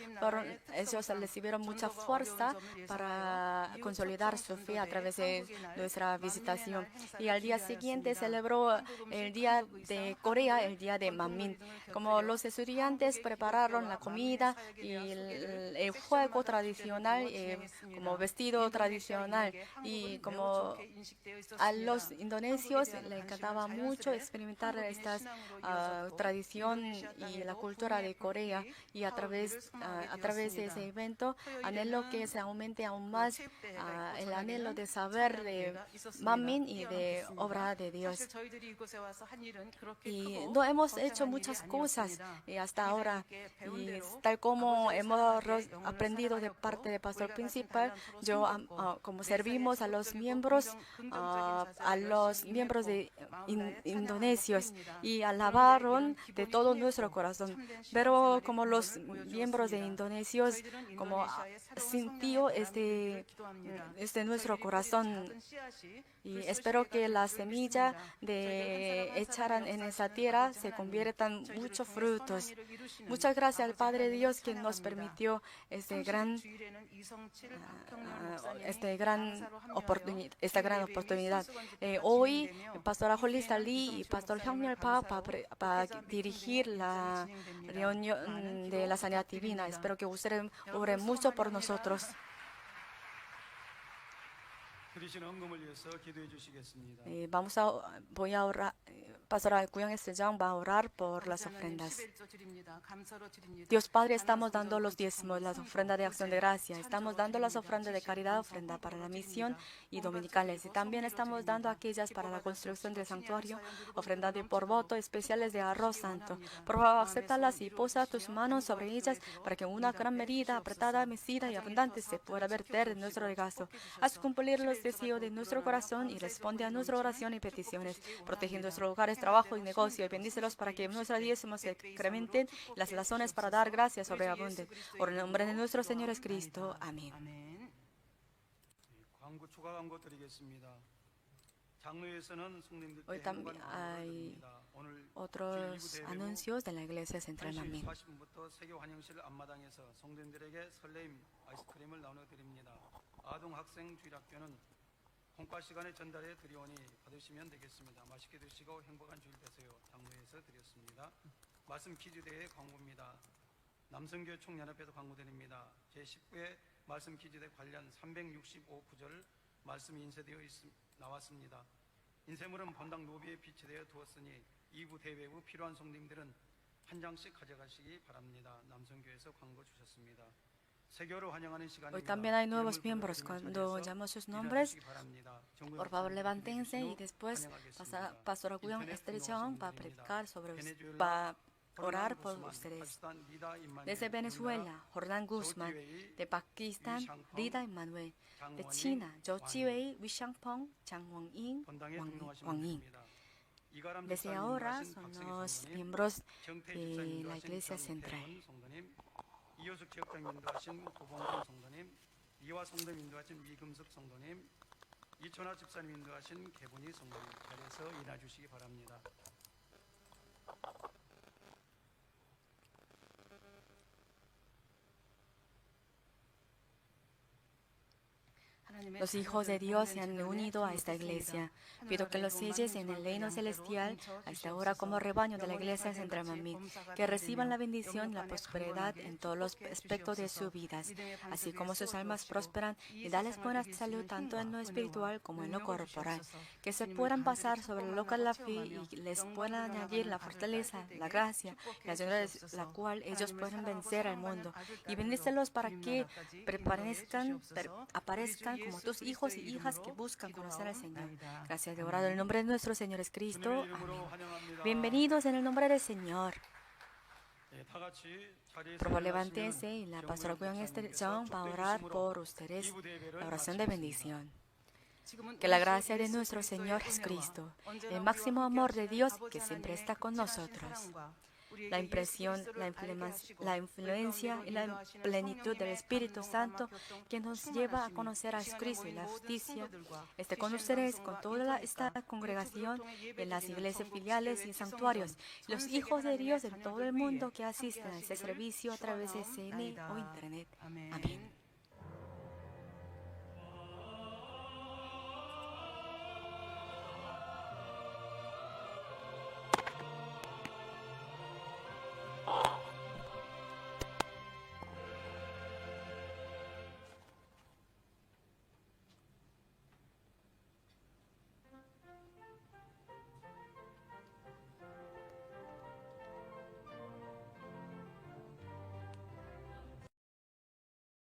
recibieron mucha fuerza para consolidar su fe a través de nuestra visitación. Y al día siguiente celebró el Día de Corea, el Día de Manmin. Como los estudiantes prepararon la comida y el juego tradicional, como vestido tradicional, y como a los indonesios les encantaba mucho experimentar esta tradición y la cultura de Corea, y a través de ese evento anhelo que se aumente aún más el anhelo de saber de Manmin y de obra de Dios. Y no hemos hecho muchas cosas hasta ahora, y tal como hemos aprendido de parte del pastor principal, como servimos a los miembros de indonesios, y alabaron de todo nuestro corazón. Pero como los miembros de indonesios como sintió nuestro corazón, y espero que la semilla echarán en esa tierra se conviertan muchos frutos. Muchas gracias al Padre Dios que nos permitió esta gran oportunidad. Hoy, Pastora Holista Lee y Pastor Hyung-Yul Park va a dirigir la reunión de la sanidad divina. Espero que ustedes oren mucho por nosotros. Voy a orar. Pastora Guyong Sejong va a orar por las ofrendas. Dios Padre, estamos dando los diezmos, las ofrendas de acción de gracia. Estamos dando las ofrendas de caridad, ofrenda para la misión y dominicales. Y también estamos dando aquellas para la construcción del santuario, ofrendas por voto especiales de arroz santo. Por favor, acéptalas y posa tus manos sobre ellas para que una gran medida, apretada, mecida y abundante se pueda verter en nuestro regazo. Haz cumplir los deseos de nuestro corazón y responde a nuestra oración y peticiones. Protege nuestros hogares, trabajo y negocio, y bendícelos para que nuestros diezmos se incrementen, las razones para dar gracias sobreabunden. Por el nombre de nuestro Señor Jesucristo. Amén. Hoy también hay otros anuncios de la Iglesia Central Manmin. 공과 시간에 전달해 드리오니 받으시면 되겠습니다. 맛있게 드시고 행복한 주일 되세요. 장로에서 드렸습니다. 말씀 퀴즈대회 광고입니다. 남성교회 총연합에서 광고드립니다. 제19회 말씀 퀴즈대 관련 365구절 말씀이 인쇄되어 나왔습니다. 인쇄물은 본당 노비에 비치되어 두었으니 2부 대회 후 필요한 성도님들은 한 장씩 가져가시기 바랍니다. 남성교회에서 광고 주셨습니다. Hoy también hay nuevos miembros. Cuando llamo sus nombres, por favor levántense, y después Pastora Guyong Sejong va a predicar va a orar por ustedes. Desde Venezuela, Jordán Guzmán. De Pakistán, Rida Emmanuel. De China, Zhou Chiwei, Wishangpong, Chang Wang-in, Wang Yin. Desde ahora son los miembros de la Iglesia Central. 이효숙 지역장 인도하신 고봉근 성도님, 이화 성도님 인도하신 미금숙 성도님, 이천하 집사님 인도하신 개분이 성도님 자리에서 일어나 주시기 바랍니다. Los hijos de Dios se han unido a esta iglesia. Pido que los selles en el reino celestial a esta hora como rebaño de la iglesia central Manmin, que reciban la bendición y la prosperidad en todos los aspectos de sus vidas, así como sus almas prosperan, y darles buena salud tanto en lo espiritual como en lo corporal, que se puedan pasar sobre lo que es la fe y les puedan añadir la fortaleza, la gracia, la ayuda de la cual ellos pueden vencer al mundo, y bendícelos para que aparezcan como tus hijos y hijas que buscan conocer al Señor. Gracias de orado en el nombre de nuestro Señor Jesucristo. 주님의 이름으로 Amén. 환영합니다. Bienvenidos en el nombre del Señor. 다 같이 자리에서 Por favor, 일어나시면 levántense y la pastora Guión Estrechón va a orar por ustedes la oración de bendición. Que la gracia de nuestro Señor Jesucristo, el máximo amor de Dios que siempre está con nosotros, la impresión, la influencia y la plenitud del Espíritu Santo que nos lleva a conocer a Cristo y la justicia, esté con ustedes, con toda esta congregación en las iglesias filiales y santuarios, los hijos de Dios en todo el mundo que asisten a este servicio a través de CN o Internet. Amén.